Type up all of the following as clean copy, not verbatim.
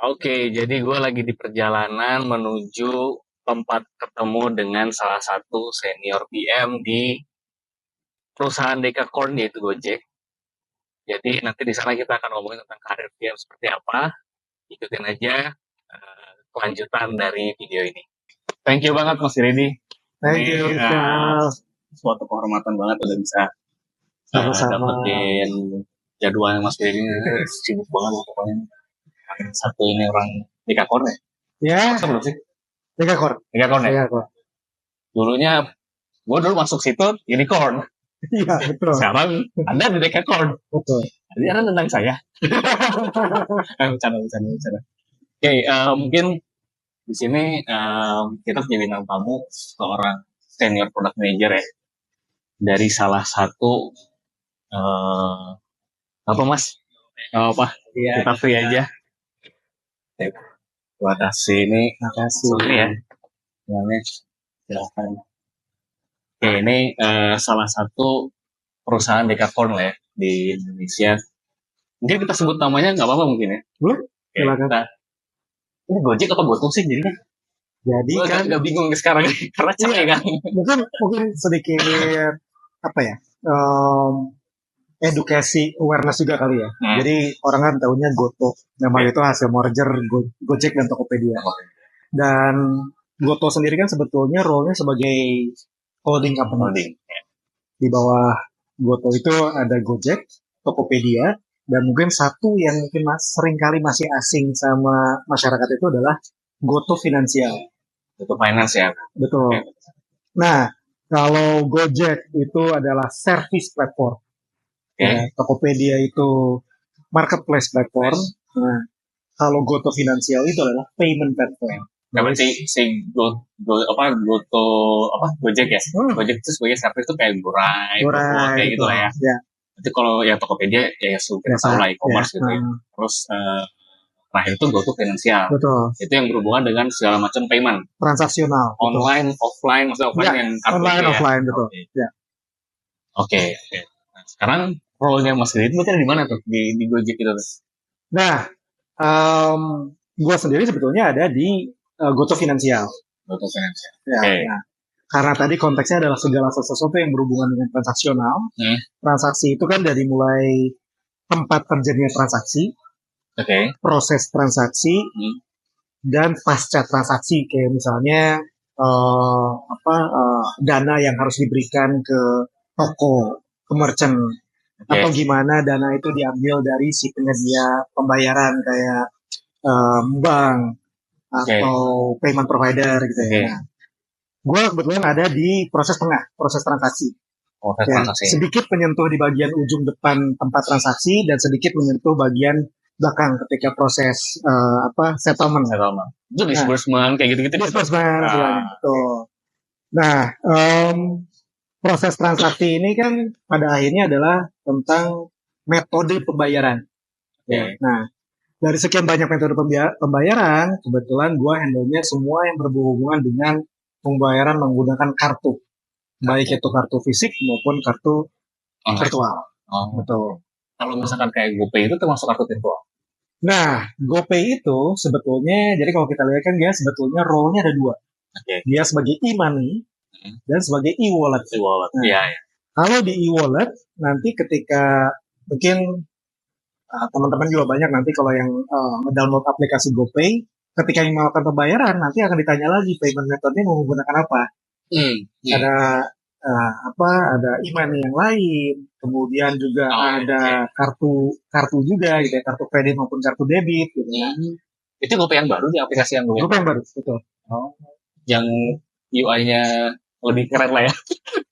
Oke, jadi gue lagi di perjalanan menuju tempat ketemu dengan salah satu senior PM di perusahaan Dekakorn yaitu Gojek. Jadi nanti di sana kita akan ngomongin tentang karir PM seperti apa. Ikutin aja kelanjutan dari video ini. Thank you banget Mas Ridi. Thank you, Rizal. Suatu kehormatan banget udah bisa Sama-sama. dapetin jadwalnya Mas Ridi. Sibuk banget pokoknya. Satu ini orang Dekakorn ya? Ya, Masa belum sih? Dekakorn. Dekakorn ya? Dekakorn. Dulunya gue dulu masuk situ unicorn. Iya, betul. Sekarang Anda di Dekakorn. Betul. Jadi Anda tentang saya. Bercanda. Oke, mungkin di sini kita punya bintang tamu seorang senior product manager ya dari salah satu apa mas? Apa? Ya, kita free aja. Terima kasih ini. Terima kasih. Sorry ya. Silahkan. Oke, ini salah satu perusahaan Dekakorn lah ya di Indonesia. Mungkin kita sebut namanya nggak apa-apa mungkin ya. Boleh? Silakan. Nah, ini Gojek apa GoTo sih jadi kan? Jadi Gue kan agak bingung sekarang karena capek kan. mungkin sedikit apa ya? Edukasi awareness juga kali ya. Jadi orang kan tahunya GoTo. Namanya itu hasil merger Gojek dan Tokopedia. Dan GoTo sendiri kan sebetulnya role-nya sebagai holding company. Di bawah GoTo itu ada Gojek, Tokopedia, dan mungkin satu yang mungkin seringkali masih asing sama masyarakat itu adalah GoTo Finansial. GoTo Finance ya. Betul. Nah, kalau Gojek itu adalah service platform. Ya, Tokopedia itu marketplace platform. Nah, kalau GoTo Finansial itu adalah payment platform. Nah, berarti si GoTo Gojek ya. Gojek itu sebagai service itu kayak Gorai, kayak gitu lah ya. Ya. Nanti kalau ya Tokopedia ya kita tahu lah e-commerce gitu ya. Terus terakhir itu GoTo Finansial. Betul. Itu yang berhubungan dengan segala macam payment. Transaksional. Online, offline, maksudnya offline yang kartu online, ya. offline, betul. Ya. Oke. Nah, sekarang role-nya Mas Ridi itu di mana tuh di Gojek itu? Nah, gue sendiri sebetulnya ada di GoTo Finansial. GoTo Finansial. Ya. Nah, karena tadi konteksnya adalah segala sesuatu yang berhubungan dengan transaksional. Transaksi itu kan dari mulai tempat terjadinya transaksi, proses transaksi, dan pasca transaksi kayak misalnya dana yang harus diberikan ke toko, ke merchant, atau gimana dana itu diambil dari si penyedia pembayaran kayak bank atau payment provider gitu ya. Nah, gue kebetulan ada di proses tengah, proses transaksi. Sedikit menyentuh di bagian ujung depan tempat transaksi dan sedikit menyentuh bagian belakang ketika proses settlement. Itu disbursement kayak gitu-gitu. Disbursement betul. Nah, proses transaksi ini kan pada akhirnya adalah tentang metode pembayaran. Nah, dari sekian banyak metode pembayaran, kebetulan gue handle-nya semua yang berhubungan dengan pembayaran menggunakan kartu. Baik itu kartu fisik maupun kartu virtual. Betul. Kalau misalkan kayak GoPay itu termasuk kartu virtual? Nah, GoPay itu sebetulnya, jadi kalau kita lihat kan dia sebetulnya role-nya ada dua. Dia sebagai e-money dan sebagai e-wallet. Iya. Kalau di e-wallet, nanti ketika mungkin teman-teman juga banyak nanti kalau yang mendownload aplikasi GoPay, ketika yang melakukan pembayaran, nanti akan ditanya lagi payment methodnya mau menggunakan apa. Ada ada e-money yang lain, kemudian juga ada kartu juga gitu ya, kartu kredit maupun kartu debit gitu ya. Itu GoPay yang baru di aplikasi yang GoPay yang baru, betul. Yang UI-nya lebih keren lah ya.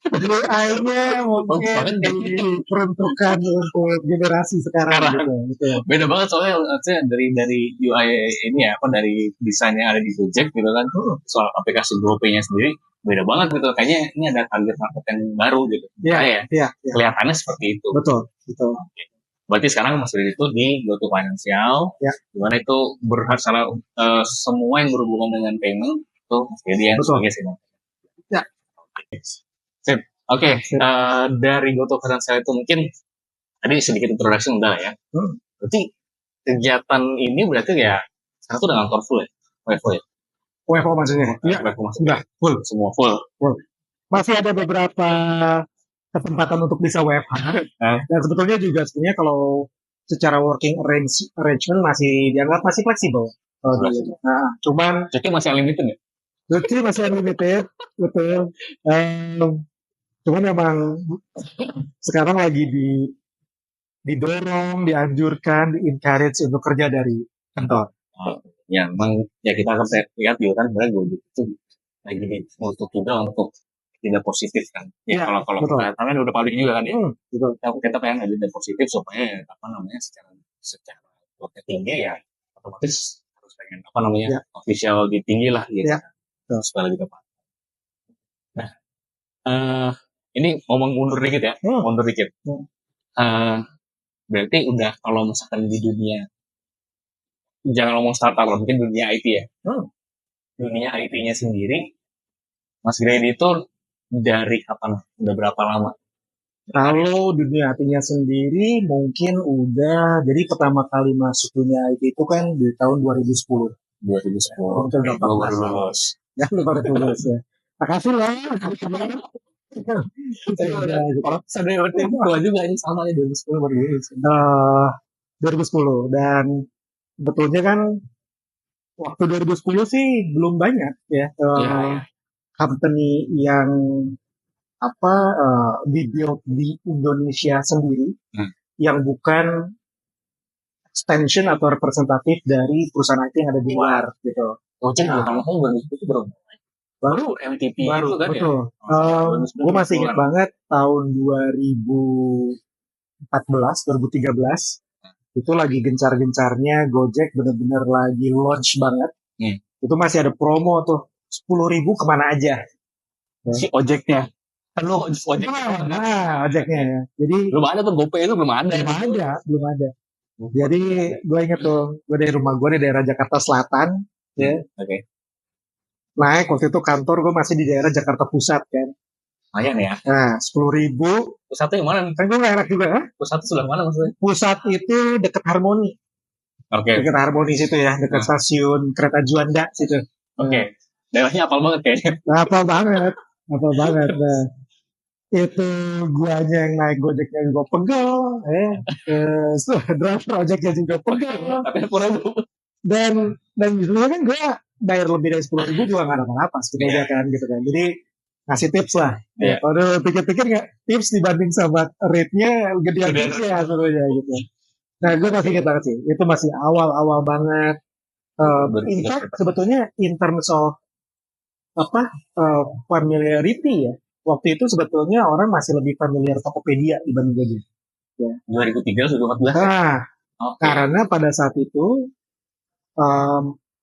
UI-nya mungkin diperuntukkan untuk generasi sekarang gitu. Beda banget soalnya dari UI ini ya, dari desain yang ada di Gojek gitu kan. Soal aplikasi GoPay-nya sendiri beda banget gitu. Kayaknya ini ada target market yang baru gitu. Iya. Kelihatannya seperti itu. Betul. Berarti sekarang Mas Ridi itu di GoTo Financial, dimana itu semua yang berhubungan dengan payment itu Mas Ridi yang sebagai senior. Ya. Oke. Dari GoTo Financial itu mungkin tadi sedikit introduction udah ya. Berarti kegiatan ini berarti ya Sekarang tuh udah kantor full ya? WFO ya? WFO maksudnya? Iya, WFO masuk. enggak, full. Semua full. Masih ada beberapa kesempatan untuk bisa WFH. Dan sebetulnya juga sebenarnya kalau secara working arrangement masih dianggap masih fleksibel. Nah, cuman Cuti masih unlimited ya? cuti masih unlimited, betul. Cuman memang sekarang lagi didorong, dianjurkan, di-encourage untuk kerja dari kantor. Ya, memang ya kita kan lihat juga kan sebenarnya Gojek itu lagi untuk juga untuk tidak positif kan. Ya, kalau betul. kita kan udah paling juga kan ya. Betul. Kita pengen ada tidak positif supaya apa namanya secara worknya tinggi ya otomatis harus pengen apa namanya official di tinggi lah gitu. Supaya lebih tepat. Nah, ini ngomong mundur dikit ya, mundur dikit. Berarti udah kalau misalkan di dunia, jangan ngomong startup lah, mungkin dunia IT ya. Dunia IT-nya sendiri, Mas Grady itu dari kapan? Udah berapa lama? Kalau dunia IT-nya sendiri mungkin udah, jadi pertama kali masuk dunia IT itu kan di tahun 2010. 2010. Itu udah 14 tahun. Ya, baru lulus ya. Makasih lah. Orang sadar berarti tua juga ini sama ya 2010 baru lulus. 2010 dan betulnya kan waktu 2010 sih belum banyak ya company yang dibuild di Indonesia sendiri yang bukan extension atau representatif dari perusahaan IT yang ada di luar gitu. Baru MTP baru itu kan betul. Gue masih ingat banget tahun 2014, 2013 itu lagi gencar-gencarnya Gojek bener-bener lagi launch banget. Itu masih ada promo tuh 10.000 kemana aja. Si ojeknya. Halo, ojeknya. Nah, ojeknya ya. Jadi belum ada tuh GoPay itu belum ada. Belum ada. Jadi gue inget tuh, gue dari rumah gue di daerah Jakarta Selatan, ya. Oke. Naik waktu itu kantor gue masih di daerah Jakarta Pusat kan. Lumayan ya. Nah, 10.000. Pusatnya yang mana? Kan gue gak enak juga ya. Pusat sebelah mana maksudnya? Pusat itu deket Harmoni. Oke. Deket Harmoni situ ya, deket stasiun kereta Juanda situ. Oke. Daerahnya apal banget kayaknya. Apal banget. Nah, itu guanya yang naik Gojeknya juga pegel, driver ojeknya juga pegel. Dan sebenarnya kan gue bayar lebih dari 10.000 juga nggak ada apa-apa sebetulnya kan gitu kan. Jadi ngasih tips lah. Kalau pikir-pikir nggak tips dibanding sama rate-nya gedean tipsnya sebenarnya gitu. Nah gue masih ingat banget sih, itu masih awal-awal banget. In fact sebetulnya in terms of familiarity ya. Waktu itu sebetulnya orang masih lebih familiar Tokopedia dibanding Gojek. Ya. 2013 2014. Nah, karena pada saat itu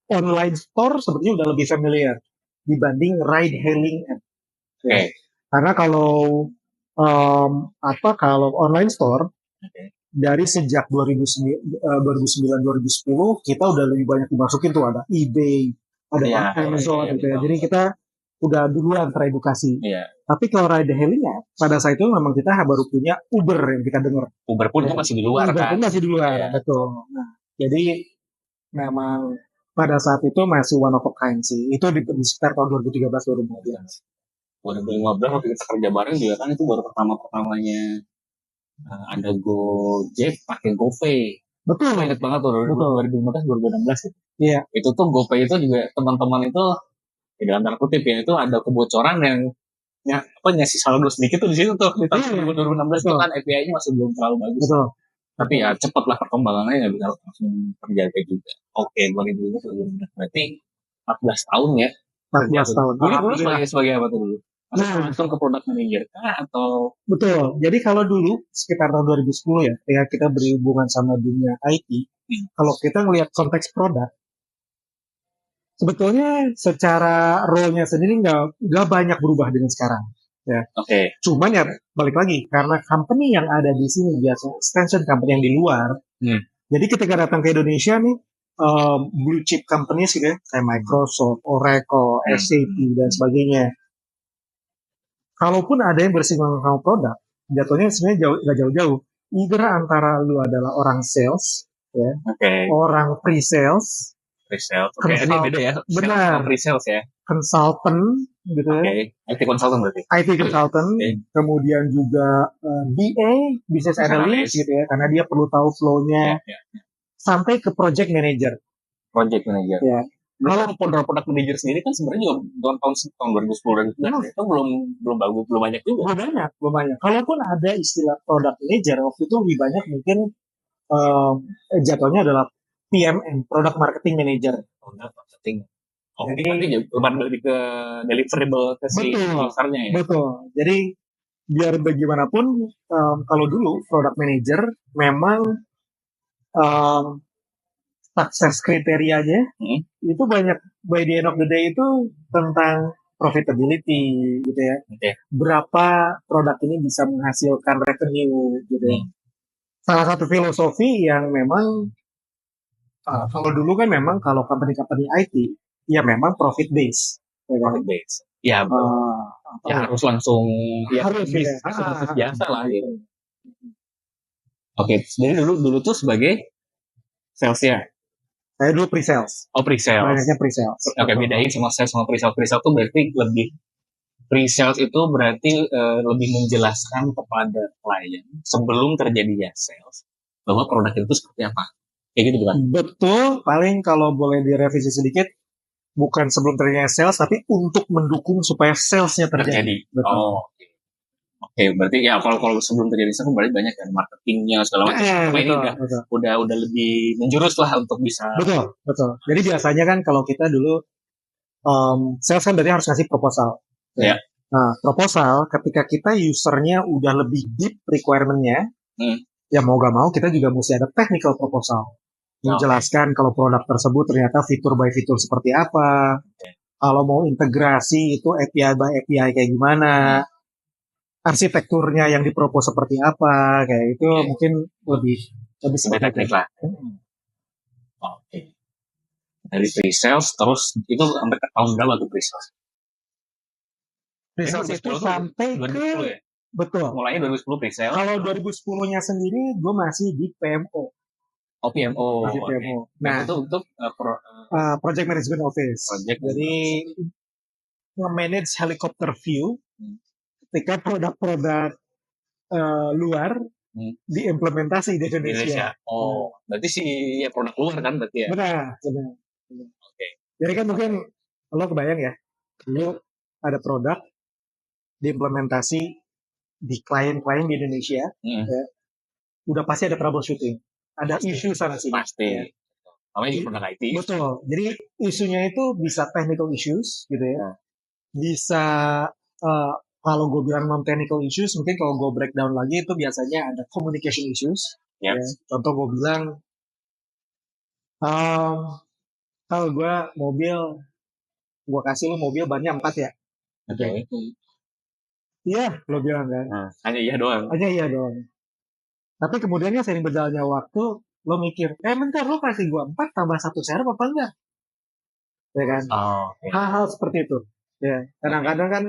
online store sebetulnya udah lebih familiar dibanding ride hailing app. Ya. Karena kalau online store dari sejak 2009-2010 kita udah lebih banyak dimasukin tuh, ada eBay, ada Amazon gitu ya. Jadi kita udah duluan teredukasi. Tapi kalau ride hailing-nya pada saat itu memang kita baru punya Uber yang kita dengar. Uber pun masih di luar Uber pun masih di luar, betul. Nah, jadi memang pada saat itu masih one of a kind sih. Itu di sekitar tahun 2013-2015. 2015 waktu kita kerja bareng juga kan itu baru pertamanya ada Gojek pakai GoPay. Betul. Ingat banget tuh 2015-2016 gitu. Iya. Itu tuh GoPay itu juga teman-teman itu dalam tanda kutip ya itu ada kebocoran yang ngasih saldo sedikit tuh di situ tuh di tahun 2016 itu kan API-nya masih belum terlalu bagus. Betul. Tapi ya cepatlah perkembangannya nggak bisa langsung terjaga juga. Oke, 2015 berarti 14 tahun ya. 14 tahun. Dulu sebagai apa tuh dulu? Langsung ke product manager atau? Betul. Jadi kalau dulu sekitar tahun 2010 ya kita berhubungan sama dunia IT. Kalau kita ngelihat konteks produk, sebetulnya secara role-nya sendiri nggak banyak berubah dengan sekarang. Ya. Oke. Cuman ya balik lagi karena company yang ada di sini biasa extension company yang di luar. Jadi ketika datang ke Indonesia nih blue chip companies gitu ya kayak Microsoft, Oracle, SAP dan sebagainya. Kalaupun ada yang bersinggungan sama produk, jatuhnya sebenarnya nggak jauh-jauh. Either antara lu adalah orang sales, ya, orang pre-sales, Pre-sales. Oke, ini beda ya. Sales Benar. sama pre-sales ya. Consultant gitu ya. Oke, IT consultant berarti. IT consultant, kemudian juga BA, business analyst gitu ya, karena dia perlu tahu flow-nya, sampai ke project manager. Project manager. Ya. Kalau produk manager sendiri kan sebenarnya juga tahun 2010 dan itu belum bagus, belum banyak juga. Belum banyak. Kalaupun ada istilah product manager, waktu itu lebih banyak mungkin jatuhnya adalah PMM, product marketing manager. Product marketing. Oh, jadi lebih ke deliverable ke si usernya ya. Betul. Jadi biar bagaimanapun kalau dulu product manager memang sukses kriterianya itu banyak, by the end of the day itu tentang profitability gitu ya. Berapa produk ini bisa menghasilkan revenue gitu ya. Salah satu filosofi yang memang kalau dulu kan memang kalau company-company IT ya memang profit base. Profit base. Ya, ya harus langsung harus biasa lah gitu. Oke, jadi dulu tuh sebagai sales ya. Saya dulu pre-sales. Oh, pre-sales. Banyaknya pre-sales. Oke, bedain sama sales sama pre-sales. Pre-sales itu berarti lebih pre-sales itu berarti lebih menjelaskan kepada klien sebelum terjadinya sales bahwa produk itu seperti apa. Kayak gitu bukan? Betul. Paling kalau boleh direvisi sedikit, bukan sebelum terjadinya sales, tapi untuk mendukung supaya salesnya terjadi. Betul. Oh, Oke, berarti ya kalau sebelum terjadi sales berarti banyak kan marketingnya segala macam. Ini udah lebih menjurus lah untuk bisa. Betul. Jadi biasanya kan kalau kita dulu sales kan berarti harus ngasih proposal. Ya. Nah, proposal ketika kita usernya udah lebih deep requirement-nya, ya mau gak mau kita juga mesti ada technical proposal. Menjelaskan kalau produk tersebut ternyata fitur by fitur seperti apa. Kalau mau integrasi itu API by API kayak gimana. Arsitekturnya yang dipropos seperti apa, kayak itu mungkin lebih teknik lah. Oke. Dari pre-sales terus itu sampai ke tahun berapa tuh pre-sales? Pre-sales itu sampai ke betul. Mulainya 2010 pre-sales. Kalau 2010-nya sendiri gue masih di PMO. Oh, PMO. Masih PMO. Nah, itu untuk project management office. Jadi nge-manage helicopter view ketika produk-produk luar diimplementasi di Indonesia. Oh, berarti sih ya produk luar kan berarti ya? Benar. Oke. Jadi kan mungkin lo kebayang ya, lo ada produk diimplementasi di klien-klien di Indonesia, ya, udah pasti ada troubleshooting, ada isu sana sini. Pasti. Ya. Namanya juga produk IT. Betul. Jadi isunya itu bisa technical issues gitu ya, bisa kalau gue bilang non-technical issues, mungkin kalau gue breakdown lagi itu biasanya ada communication issues. Ya. Contoh gue bilang, kalau gue gue kasih lo mobil bannya 4 ya. Oke. Iya, lo bilang kan. Hanya iya doang. Tapi kemudiannya sering berjalannya waktu, lo mikir, bentar lo kasih gue 4 tambah 1 server apa enggak? Ya kan? Hal-hal seperti itu. Ya, kadang-kadang kan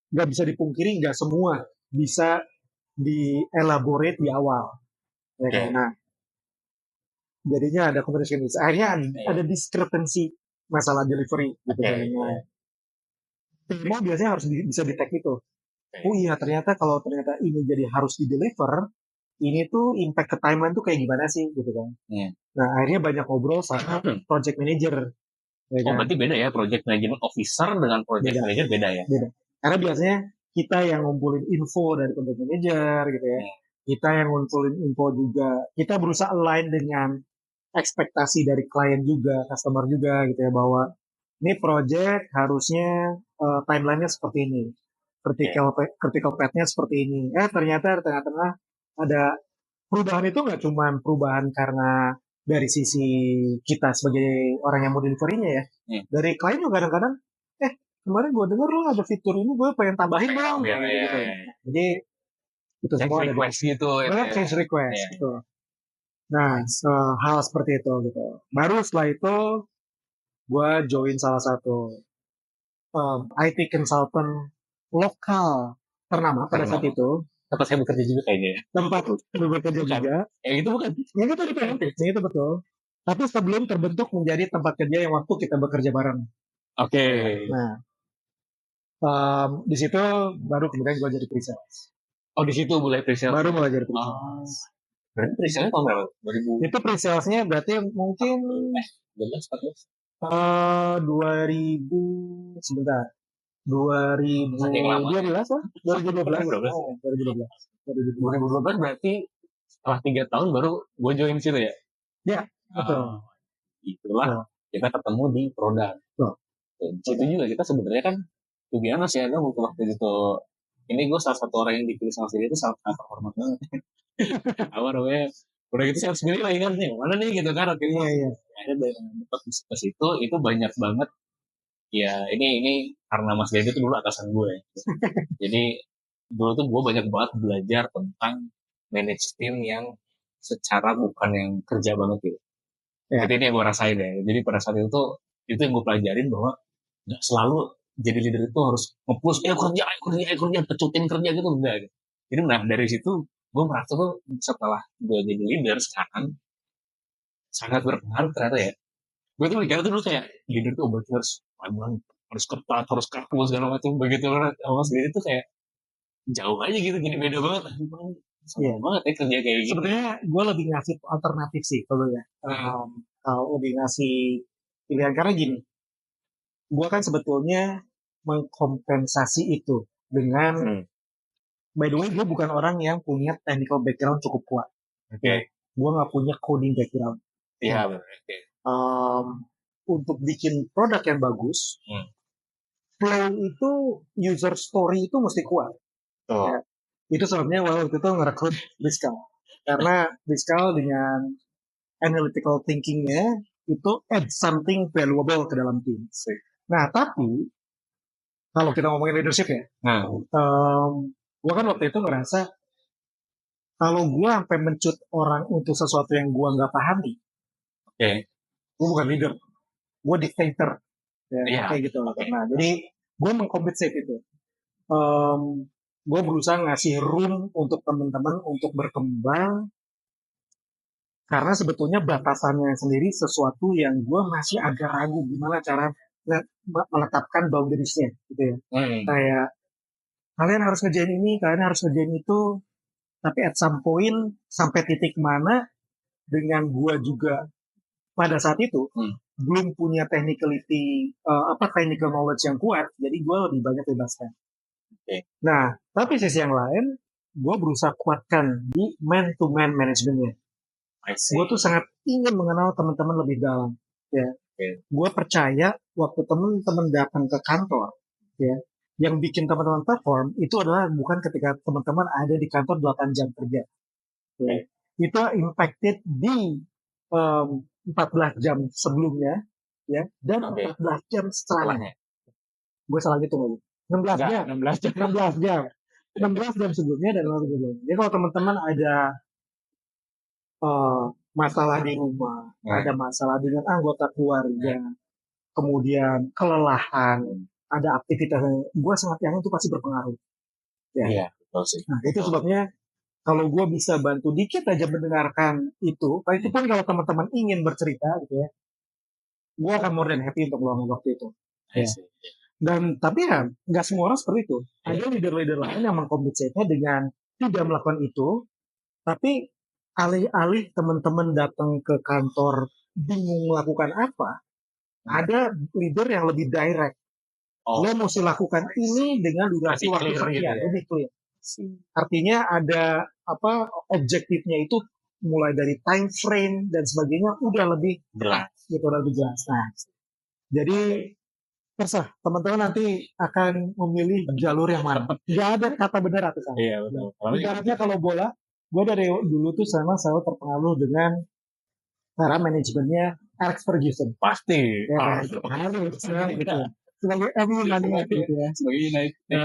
nggak bisa dipungkiri, nggak semua bisa dielaborate di awal. Ya kan? Nah, jadinya ada communication. Akhirnya ada discrepancy masalah delivery. Gitu kan. Nah, biasanya harus bisa di-tag itu. Oh iya, ternyata kalau ini jadi harus di-deliver, ini tuh impact ke timeline tuh kayak gimana sih gitu kan. Nah, akhirnya banyak ngobrol sama project manager. Ya kan? Berarti beda ya, project management officer dengan project manager beda ya? Beda. Karena biasanya kita yang ngumpulin info dari project manager gitu ya. Kita yang ngumpulin info juga. Kita berusaha align dengan ekspektasi dari klien juga, customer juga gitu ya, bahwa ini project harusnya timeline-nya seperti ini. Critical path-nya seperti ini. Ternyata di tengah-tengah ada perubahan. Itu nggak cuma perubahan karena dari sisi kita sebagai orang yang mau delivery-nya ya. Dari klien juga kadang-kadang, kemarin gue denger lo ada fitur ini, gue pengen tambahin dong. Gitu. Jadi itu semua ada request gitu. Change request. Gitu. Nah, hal seperti itu gitu. Baru setelah itu gue join salah satu IT consultant lokal ternama pada saat itu. Tempat saya bekerja juga kayaknya. Tempat bekerja juga. Yang itu bukan? Yang itu di PMP. Yang itu betul. Tapi sebelum terbentuk menjadi tempat kerja yang waktu kita bekerja bareng. Oke. Nah, di situ baru kemudian gue jadi pre-sales. Oh, di situ mulai pre-sales. Baru mulai jadi pre-sales. Berarti pre-salesnya tahun berapa? 2000 Itu pre-salesnya berarti mungkin 12, 14. 2000 sebentar. 2012 lah, 2012. 2012. Oh, 2012. 2012 berarti setelah 3 tahun baru gue join situ ya? Ya, betul. Itulah kita ketemu di produk. Di situ juga kita sebenarnya kan gimana sih, ada waktu itu ini gue salah satu orang yang dipilih sama sendiri itu sangat terhormat banget. Apa namanya, udah gitu saya harus milih lagi kan nih mana nih gitu kan, akhirnya ada dari dapat ke situ itu banyak banget ya. Ini karena Mas Dedi itu dulu atasan gue ya. Jadi dulu tuh gue banyak banget belajar tentang manage tim yang secara bukan yang kerja banget gitu. Jadi ini yang gue rasain ya. Jadi pada saat itu yang gue pelajarin bahwa nggak selalu jadi leader itu harus nge-push kerja pecutin kerja gitu, enggak gitu. Jadi nah dari situ gue merasa tuh setelah gue jadi leader sekarang sangat berpengaruh ternyata ya. Gue tuh mikirnya tuh dulu kayak leader tuh berarti harus ketat, harus kaku segala macam begitu kan. Sama sendiri tuh kayak jauh aja gitu, jadi beda banget. Sama banget ya kerja kayak gitu. Sebenarnya gue lebih ngasih alternatif sih kalau ya. Kalau lebih ngasih pilihan karena gini, gue kan sebetulnya mengkompensasi itu dengan by the way, gue bukan orang yang punya technical background cukup kuat. Gue nggak punya coding background. Iya, benar. Untuk bikin produk yang bagus, flow itu user story itu mesti kuat. Ya. Itu sebabnya waktu itu ngerekrut Biskal. Karena Biskal dengan analytical thinkingnya itu add something valuable ke dalam tim. Nah, tapi kalau kita ngomongin leadership ya, gue kan waktu itu ngerasa kalau gue sampai mencut orang untuk sesuatu yang gue nggak pahami, gue bukan leader, gue dictator, kayak gitu. Nah, jadi gue mengkompensate itu. Gue berusaha ngasih room untuk teman-teman untuk berkembang, karena sebetulnya batasannya sendiri sesuatu yang gue masih agak ragu gimana cara menetapkan boundariesnya gitu ya. Kayak kalian harus ngerjain ini, kalian harus ngerjain itu, tapi at some point sampai titik mana dengan gue juga pada saat itu belum punya technical knowledge yang kuat, jadi gue lebih banyak bebaskan. Nah, tapi sisi yang lain, gue berusaha kuatkan di man-to-man manajemennya. Gue tuh sangat ingin mengenal teman-teman lebih dalam. Ya, gue percaya waktu teman-teman datang ke kantor, ya, yang bikin teman-teman perform itu adalah bukan ketika teman-teman ada di kantor 8 jam kerja. Ya. Itu impacted di 14 jam sebelumnya, ya, dan 14 jam setelahnya. Gue salah gitu nggak? 16 jam. 16 jam sebelumnya dan 16 jam sebelumnya. Jadi kalau teman-teman ada masalah di rumah, ada masalah dengan anggota keluarga, kemudian kelelahan, ada aktivitas, gue sangat yakin itu pasti berpengaruh. Iya, betul sih. Nah, itu sebabnya kalau gue bisa bantu dikit aja mendengarkan itu pun kalau teman-teman ingin bercerita gitu ya, gue akan more than happy untuk meluangkan waktu itu. Dan tapi ya nggak semua orang seperti itu. Ada leader-leader lain yang mengkompensasinya dengan tidak melakukan itu, tapi alih-alih teman-teman datang ke kantor bingung melakukan apa, ada leader yang lebih direct. Lo mesti lakukan ini dengan durasi waktu sekian, lebih clear. Artinya ada objektifnya itu mulai dari time frame dan sebagainya udah lebih jelas gitu, lebih jelas. Nah, jadi terserah teman-teman nanti akan memilih jalur yang mana. Gak ada kata benar atau salah. Iya, betul. Ibaratnya kalau bola, gue dari dulu tuh selalu terpengaruh dengan cara manajemennya Alex Ferguson. Pasti. Ya, harus gitu. Sebagai MU United gitu ya. Sebagai United.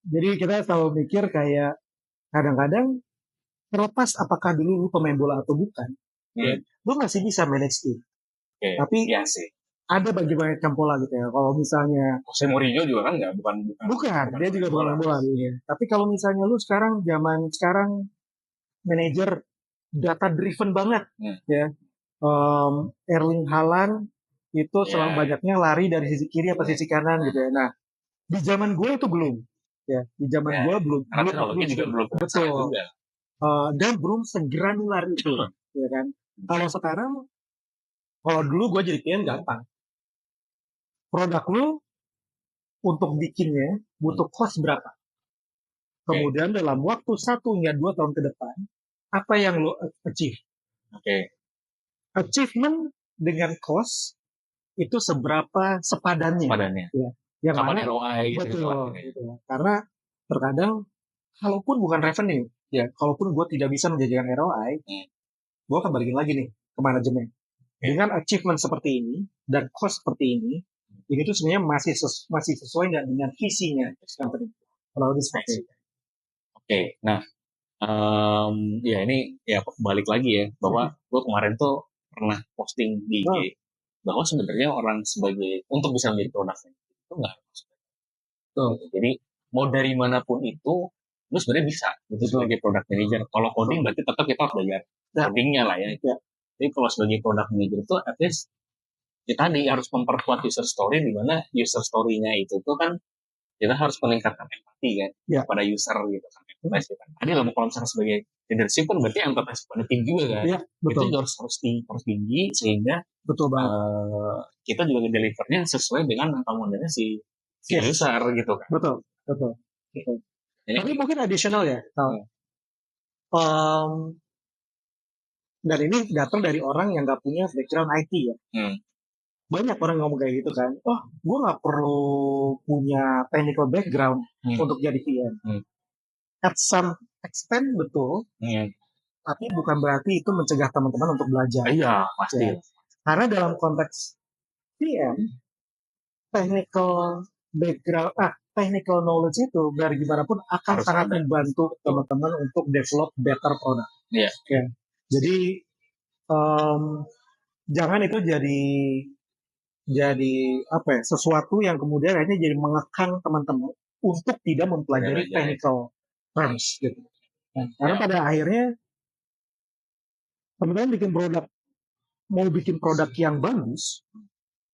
Jadi kita selalu mikir kayak kadang-kadang terlepas apakah dulu lu pemain bola atau bukan, lu masih bisa manage tim. Tapi ya sih, ada bagaimana pola gitu ya. Kalau misalnya Jose Mourinho juga kan nggak bukan dia juga bukan bola ya. Tapi kalau misalnya lu zaman sekarang manajer data driven banget, ya Erling Haaland itu selang Ya, banyaknya lari dari sisi kiri apa sisi kanan gitu ya. Nah, di zaman gue itu belum, ya, di zaman ya. gue belum, Karena belum, teknologi belum, juga belum sangat betul. juga. Dan belum segranular itu, ya kan. Kalau sekarang, kalau dulu gue jadi PM gampang. Produk lu untuk bikinnya butuh cost berapa? Kemudian dalam waktu 1 hingga 2 tahun ke depan, apa yang lo achieve? Oke. Achievement dengan cost itu seberapa sepadannya, Padannya. ya. Yang Kapan mana ROI gitu. betul, gitu. Karena terkadang kalaupun bukan revenue, ya, kalaupun gue tidak bisa menjadikan ROI, gue akan balikin lagi nih ke manajemen. Dengan achievement seperti ini dan cost seperti ini tuh sebenarnya masih sesuai nggak dengan visinya company. Kalau lebih seperti itu. Oke. Nah, ya ini ya balik lagi ya bahwa gue kemarin tuh pernah posting di IG bahwa sebenarnya orang sebagai untuk bisa menjadi produk itu nggak harus. Jadi mau dari manapun itu lu sebenarnya bisa gitu sebagai product manager. Kalau coding berarti tetap kita harus belajar codingnya lah ya. Jadi kalau sebagai product manager itu at least kita tadi harus memperkuat user story di mana user story-nya itu tuh kan kita harus meningkatkan empati kan pada user gitu kan. Empathy kan. Tadi kalau misalnya sebagai leadership kan berarti empathy pada tim juga kan. Ya, betul. Itu harus tinggi sehingga betul banget. Kita juga delivernya sesuai dengan modalnya si user gitu kan. Betul. Tapi mungkin additional ya. Dan ini datang dari orang yang nggak punya background IT ya. Banyak orang ngomong kayak gitu kan. Oh, gue nggak perlu punya technical background untuk jadi PM. At some extent betul. Tapi bukan berarti itu mencegah teman-teman untuk belajar. Iya, pasti. Ya. Karena dalam konteks PM, technical background, technical knowledge itu dari gimana pun akan sangat membantu teman-teman untuk develop better product. Iya. Ya. Jadi jangan itu jadi apa ya, sesuatu yang kemudian akhirnya jadi mengekang teman-teman untuk tidak mempelajari technical terms gitu. Nah, karena pada akhirnya teman-teman mau bikin produk yang bagus,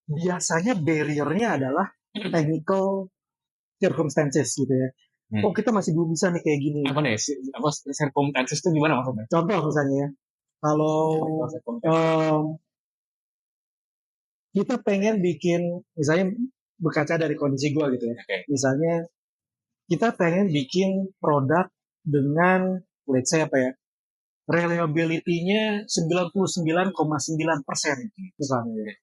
biasanya barrier-nya adalah technical circumstances gitu ya. Oh, kita masih belum bisa nih kayak gini. Apa nih? Apa circumstances itu gimana maksudnya? Contoh misalnya ya, kalau kita pengen bikin, misalnya berkaca dari kondisi gue gitu ya. Misalnya kita pengen bikin produk dengan, let's say apa ya, reliability-nya 99,9% misalnya.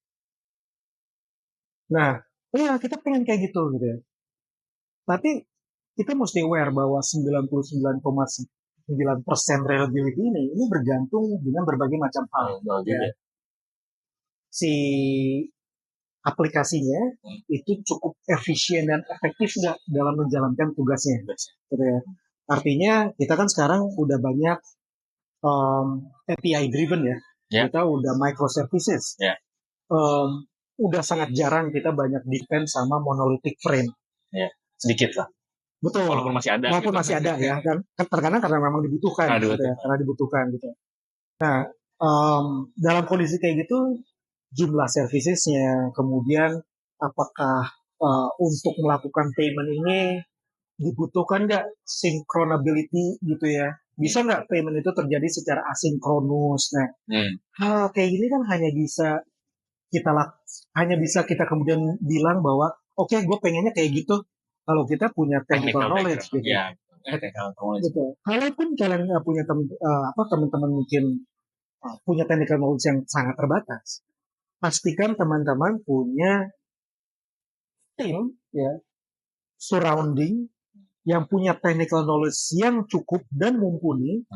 Nah, ya kita pengen kayak gitu ya. Tapi kita mesti aware bahwa 99,9% reliability ini bergantung dengan berbagai macam hal. Ya. Si aplikasinya itu cukup efisien dan efektif nggak dalam menjalankan tugasnya. Gitu ya. Artinya kita kan sekarang udah banyak API driven ya. Kita udah microservices. Udah sangat jarang kita banyak depend sama monolithic frame. Sedikit lah. Betul. Walaupun masih ada. Walaupun masih ada ya. Kan terkadang karena memang dibutuhkan. Gitu ya, karena dibutuhkan gitu. Nah, dalam kondisi kayak gitu, jumlah servicesnya, kemudian apakah untuk melakukan payment ini dibutuhkan nggak synchronability gitu ya? Bisa nggak payment itu terjadi secara asinkronus? Nah, hal kayak gini kan hanya bisa kita kemudian bilang bahwa oke, gue pengennya kayak gitu kalau kita punya technical knowledge gitu. Ya, technical knowledge. Betul. Kalaupun kalian nggak punya teman-teman mungkin punya technical knowledge yang sangat terbatas, pastikan teman-teman punya tim ya surrounding yang punya technical knowledge yang cukup dan mumpuni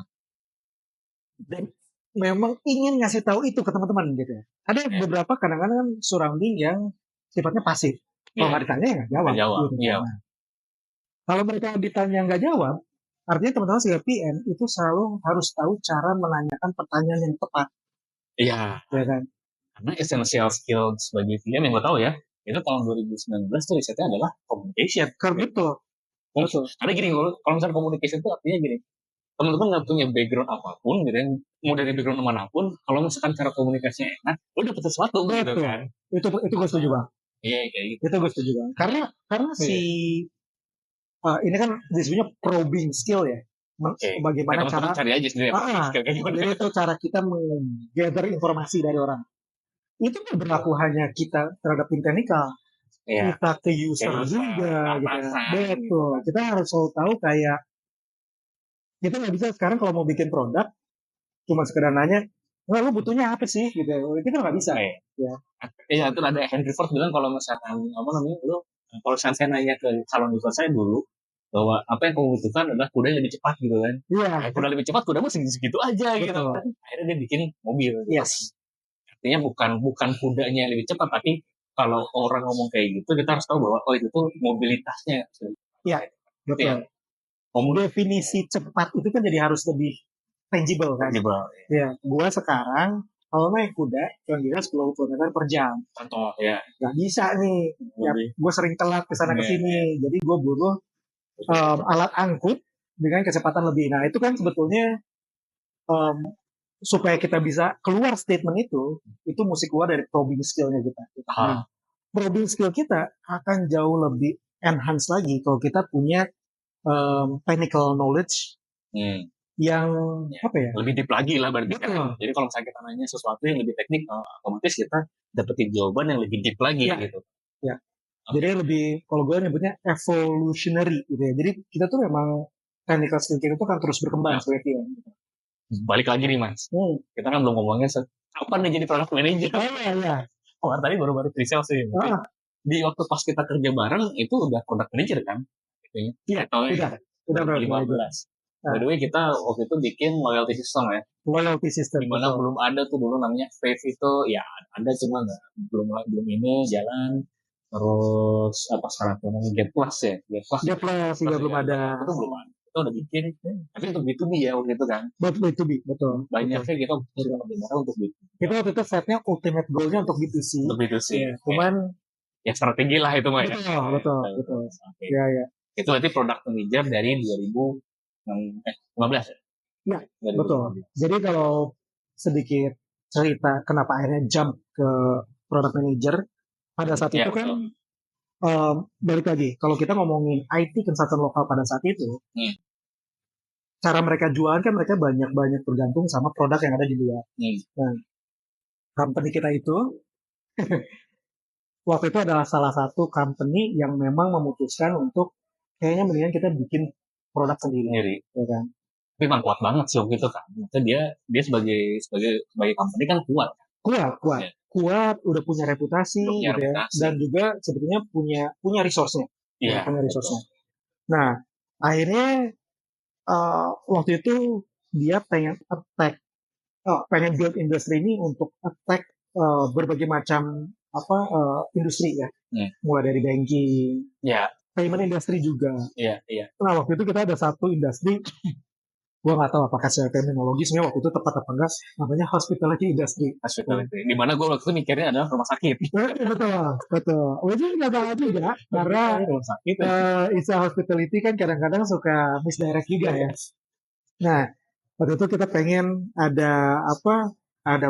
dan memang ingin ngasih tahu itu ke teman-teman gitu ya. Ada beberapa kadang-kadang kan surrounding yang sifatnya pasif. Kalau nggak ditanya ya nggak jawab. Gitu. Nah, kalau mereka ditanya nggak jawab, artinya teman-teman sebagai PM itu selalu harus tahu cara menanyakan pertanyaan yang tepat. Iya. Ya kan? Karena essential skill sebagai PM yang gue tahu ya, itu tahun 2019 tuh risetnya adalah communication. Betul. Karena gini, kalau misalnya communication itu artinya gini, teman-teman nggak punya background apapun gitu kan, mau dari background manapun, kalau misalkan cara komunikasinya enak, lo dapet sesuatu gitu Betul. kan. Itu gue setuju bang. Iya kayak gitu. Itu gue setuju bang. Karena si ini kan disebutnya probing skill ya. Oke. Bagaimana Teman-teman cara cari aja sendiri apa kayak gimana. jadi itu cara kita menggather informasi dari orang. Itu kan berlaku hanya kita terhadap tim teknikal, Iya. kita ke user juga gitu. Betul. Kita harus selalu tahu kayak kita nggak bisa sekarang kalau mau bikin produk cuma sekedar nanya, "Wah, lu butuhnya apa sih?" gitu. Kita nggak bisa. Ya. Iya, itu ada Henry Ford bilang kalau misalkan apa namanya, lu kalau saya nanya ke calon user saya dulu bahwa apa yang kamu butuhkan adalah kuda yang lebih cepat gitu kan. Iya. Kuda lebih cepat, kuda masih segitu aja gitu. Betul. Akhirnya dia bikin mobil. Gitu. Yes. Artinya bukan kudanya yang lebih cepat, tapi kalau orang ngomong kayak gitu, kita harus tahu bahwa oh itu tuh mobilitasnya. Iya, betul. Definisi cepat itu kan jadi harus lebih tangible kan. Ya, gua sekarang kalau naik kuda cuma bisa 10 km per jam. Contoh ya. Gak bisa nih. Ya, gue sering telat ke sana ke sini. Jadi gue butuh alat angkut dengan kecepatan lebih. Nah, itu kan sebetulnya supaya kita bisa keluar statement itu mesti keluar dari probing skill-nya kita. Nah, probing skill kita akan jauh lebih enhance lagi kalau kita punya technical knowledge yang apa ya? Lebih deep lagi lah berarti kan. Jadi kalau misalnya kita nanya sesuatu yang lebih teknik, otomatis kita dapetin jawaban yang lebih deep lagi gitu. Ya. Jadi lebih, kalau gue nyebutnya evolutionary gitu ya. Jadi kita tuh memang technical skill kita tuh akan terus berkembang seperti itu. Balik lagi nih mas, kita kan belum ngomongnya kapan nih jadi product manager. Oh tadi baru-baru pre-sales sih. Di waktu pas kita kerja bareng itu udah product manager kan? Iya, udah 2015. By the way kita waktu itu bikin loyalty system ya. Loyalty system. Dimana belum ada tuh dulu namanya Fave itu, ya ada cuma nggak belum ini jalan. Terus apa sekarang tuh namanya Get Plus ya? Get Plus juga belum ada. Itu belum ada. Kita udah bikin, tapi untuk B2B ya waktu itu kan. B2B, betul. Banyaknya kita untuk B2B. Kita waktu itu setnya ultimate goal-nya untuk B2C. Untuk B2C. Cuman ya strategi lah itu mah ya. Betul. Ya. Itu berarti product manager dari 2015 ya? Ya, betul. Jadi kalau sedikit cerita kenapa akhirnya jump ke product manager, pada saat itu kan balik lagi, kalau kita ngomongin IT consultant lokal pada saat itu, cara mereka jualan kan mereka banyak bergantung sama produk yang ada di luar. Nah, company kita itu waktu itu adalah salah satu company yang memang memutuskan untuk kayaknya mendingan kita bikin produk sendiri, ya kan? Tapi memang kuat banget sih waktu itu kan. Maksudnya dia sebagai company kan kuat. Kuat, udah punya reputasi, gitu ya, dan juga sebetulnya punya resource-nya. Punya resource-nya. Nah, akhirnya waktu itu dia pengen build industri ini untuk attack berbagai macam industri ya, mulai dari banking, payment industry juga. Nah, waktu itu kita ada satu industri. Gue nggak tahu apakah secara terminologisnya waktu itu tepat apa enggak, namanya hospitality industry. Di mana gue waktu itu mikirnya adalah rumah sakit. Betul. Wajar nggak tahu juga, karena istilah hospitality kan kadang-kadang suka misdirect juga ya. Nah, waktu itu kita pengen ada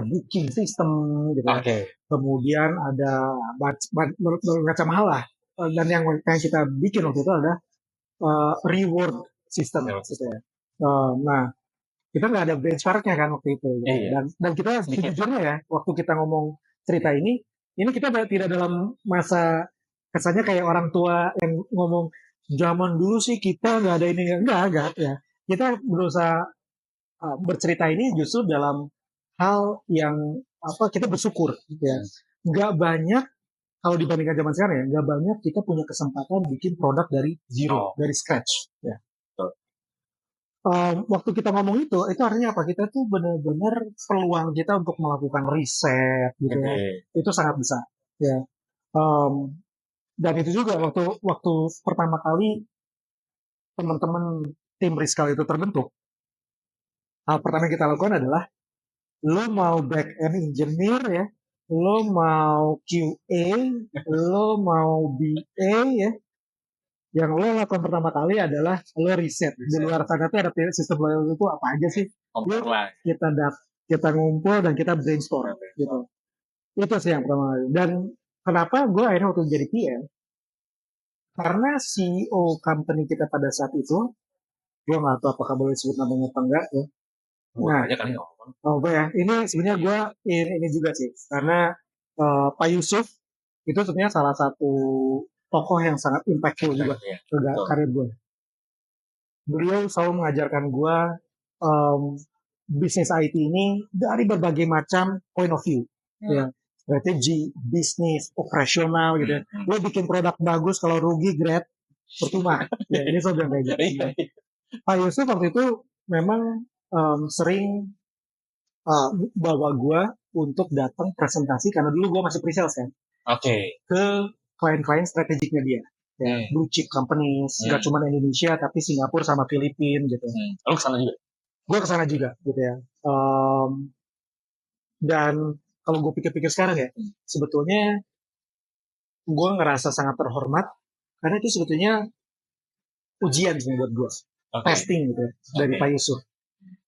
booking system gitu ya. Kemudian ada macam hal lah. Dan yang kita bikin waktu itu ada reward system gitu ya. Nah, kita nggak ada benchmarknya kan waktu itu, dan kita sejujurnya ya, waktu kita ngomong cerita ini kita tidak dalam masa kesannya kayak orang tua yang ngomong zaman dulu sih kita nggak ada ini, enggak ya. Kita berusaha bercerita ini justru dalam hal yang kita bersyukur, ya. Nggak banyak kalau dibandingkan zaman sekarang ya, nggak banyak kita punya kesempatan bikin produk dari zero, dari scratch, ya. Waktu kita ngomong itu artinya apa? Kita tuh benar-benar peluang kita untuk melakukan riset gitu ya, itu sangat besar ya. Dan itu juga waktu pertama kali teman-teman tim Riskal itu terbentuk, hal pertama yang kita lakukan adalah lo mau back end engineer ya, lo mau QA, lo mau BA ya, Yang lo lakukan pertama kali adalah lo riset di luar sana tuh ada sistem loyalty itu apa aja sih. Compare lah. Kita ngumpul dan kita brainstorm gitu. Itu sih yang pertama kali. Dan kenapa gue akhirnya waktu jadi PM, karena CEO company kita pada saat itu, gue nggak tahu apakah boleh sebut namanya apa enggak ya. Nah, Aja kali apa ya? Ini sebenarnya gue ini juga sih, karena Pak Yusuf itu sebenarnya salah satu tokoh yang sangat impactful juga ke karir gue. Beliau selalu mengajarkan gue bisnis IT ini dari berbagai macam point of view, ya, strategi, bisnis, operasional gitu. Lo bikin produk bagus, kalau rugi grade percuma. Ya, ini saya bilang kayak gitu. Pak Yusuf waktu itu memang sering bawa gue untuk datang presentasi, karena dulu gue masih pre-sales kan. Ke klien-klien strategiknya dia. Ya, blue chip companies, nggak cuma Indonesia tapi Singapura sama Filipina gitu. Lo kesana juga? Gue kesana juga gitu ya. Dan kalau gue pikir-pikir sekarang ya, sebetulnya gue ngerasa sangat terhormat karena itu sebetulnya ujian sih buat gue, testing gitu ya, dari Pak Yusuf.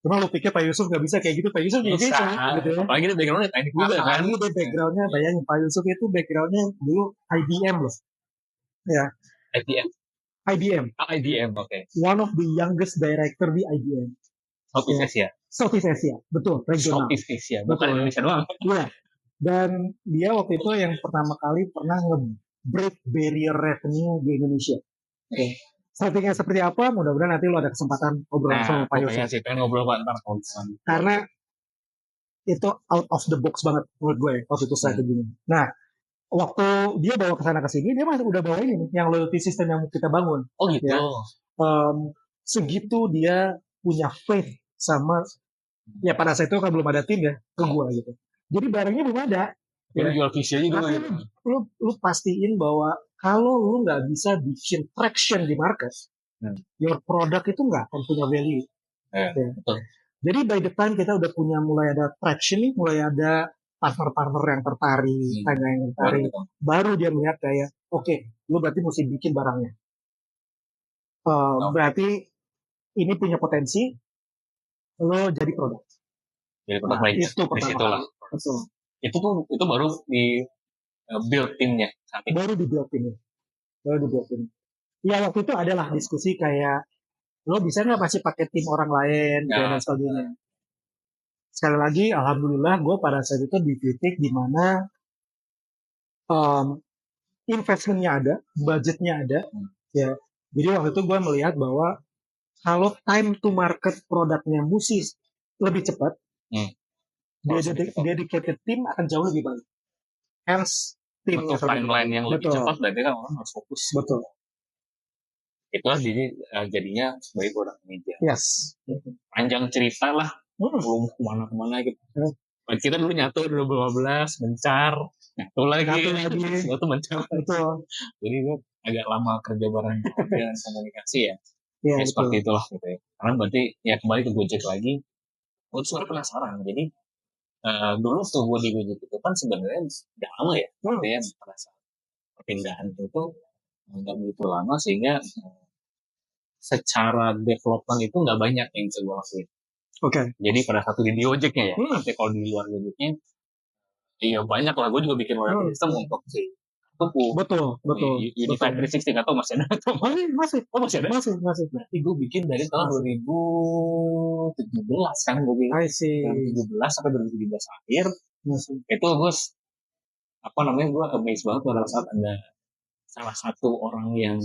Cuma lo pikir Pak Yusuf nggak bisa kayak gitu? Pak Yusuf bisa gitu ya. Apalagi dia backgroundnya teknik juga kan. Apalagi dia backgroundnya, bayangin Pak Yusuf itu backgroundnya dulu IBM loh. Ya. IBM. Oke. One of the youngest director di IBM. Southeast Asia, betul, regional. Southeast Asia, bukan Indonesia doang. Iya. Dan dia waktu itu yang pertama kali pernah nge-break barrier revenue di Indonesia. Oke. Strateginya seperti apa? Mudah-mudahan nanti lo ada kesempatan ngobrol sama Pak Yusuf. Sih, pengen ngobrol ntar. Karena itu out of the box banget menurut gue waktu itu strateginya. Nah, waktu dia bawa ke sana ke sini, dia masih udah bawa ini yang loyalty system yang kita bangun. Oh gitu. Ya. Segitu dia punya faith sama, ya pada saat itu kan belum ada tim ya, ke gue gitu. Jadi barangnya belum ada. Ya. Jual visi aja dulu. Lu pastiin bahwa kalau lu nggak bisa bikin traction di market, your product itu nggak akan punya value. Ya. Jadi by the time kita udah punya mulai ada traction nih, mulai ada partner-partner yang tertarik, yang tertarik, baru dia melihat kayak, oke, lu berarti mesti bikin barangnya. Berarti ini punya potensi, lo jadi produk. Jadi produk baik. Itu pertama. Itu baru di build timnya. Baru di build timnya. Ya waktu itu adalah diskusi kayak, lo bisa nggak masih pakai tim orang lain dan sebagainya. Sekali lagi, alhamdulillah gue pada saat itu di titik di mana investmentnya ada, budgetnya ada, ya. Jadi waktu itu gue melihat bahwa kalau time to market produknya mesti lebih cepat, dedicated tim akan jauh lebih baik. Hence, timnya timeline yang lebih cepat, berarti kan orang harus fokus. Betul. Itulah jadinya sebagai produk media. Yes. Panjang cerita lah, belum kemana-kemana gitu. Kita dulu nyatu 2015, mencar, nyatu lagi, nyatu mencar. Betul. Jadi gue agak lama kerja bareng dengan komunikasi ya. Ya seperti itulah gitu ya. Karena berarti ya kembali ke Gojek lagi, gue sebenarnya penasaran. Jadi dulu tuh gue di Gojek itu kan sebenarnya udah lama ya. Ya pada saat perpindahan itu tuh nggak begitu lama sehingga secara development itu nggak banyak yang bisa gue lakuin. Jadi pada satu di Gojeknya ya. Nanti kalau di luar Gojeknya, iya banyak lah. Gue juga bikin loyalty system untuk si Tuku. Betul. Unified 360 atau masih ada? Masih ada? Masih. Berarti gue bikin dari tahun 2017 kan gue bikin. 2017 sampai 2017 akhir. Itu gue gue amazed banget pada saat ada salah satu orang yang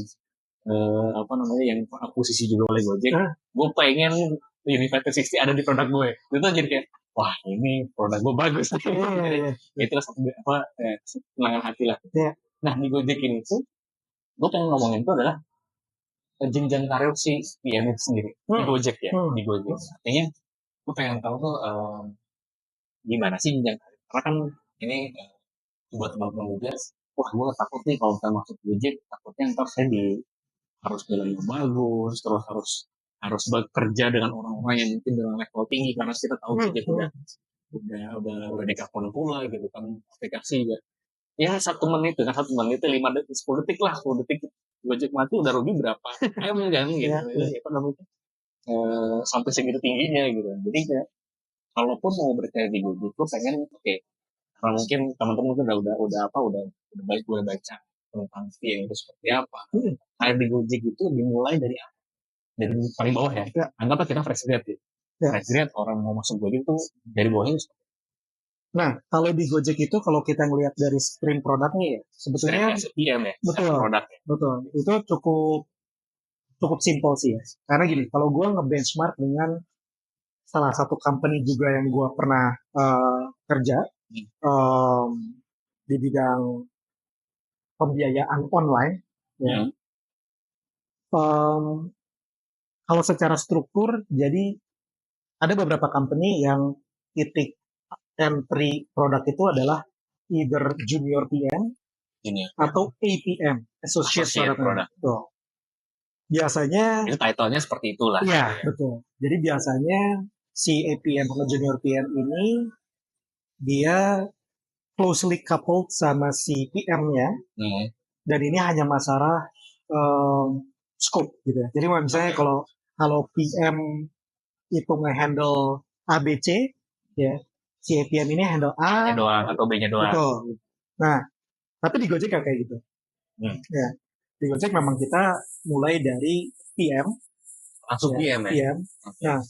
yang akuisisi juga oleh Gojek. Gue pengen Unified 360 ada di produk gue. Itu jadi kayak, wah ini produk gue bagus. Itu satu kenangan hati lah. Nah di Gojek ini tuh, gue pengen ngomongin itu adalah jenjang karir si PM itu sendiri. Di Gojek ya, di Gojek. Artinya gue pengen tahu tuh gimana sih jenjang karir. Karena kan ini buat teman-teman juga, wah gue takut nih kalau kita masuk Gojek, takutnya ntar saya harus jalan yang bagus, terus harus bekerja dengan orang-orang yang mungkin dengan level tinggi, karena kita tahu Gojek udah dekakon pula gitu kan, aplikasi juga. Ya 1 menit, 5 detik, 10 detik lah, 10 detik Gojek mati udah rugi berapa M kan gitu. Apa namanya? Sampai segitu tingginya gitu. Jadi kalaupun mau berkarya di Gojek, gue pengen karena mungkin teman-teman udah baca tentang VM itu seperti apa. Kayak di Gojek itu dimulai dari apa? Dari paling bawah ya. Anggaplah kita fresh grad ya. Fresh grad orang mau masuk Gojek itu dari bawahnya. Nah, kalau di Gojek itu kalau kita ngelihat dari stream produknya ya, sebetulnya PM ya. Betul. Itu cukup simpel sih ya. Karena gini, kalau gue nge-benchmark dengan salah satu company juga yang gue pernah kerja di bidang pembiayaan online, ya. Kalau secara struktur, jadi ada beberapa company yang titik entry produk itu adalah either junior PM atau APM, associate product. Tuh. Biasanya itu title-nya seperti itulah. Iya, betul. Jadi biasanya si APM atau junior PM ini dia closely coupled sama si PM-nya. Dan ini hanya masalah scope gitu ya. Jadi misalnya kalau PM itu nge-handle ABC, ya, si APM ini handle A doang atau B-nya doang. Betul. Nah, tapi di Gojek kan kayak gitu. Ya, di Gojek memang kita mulai dari PM, langsung PM ya. PM. Nah,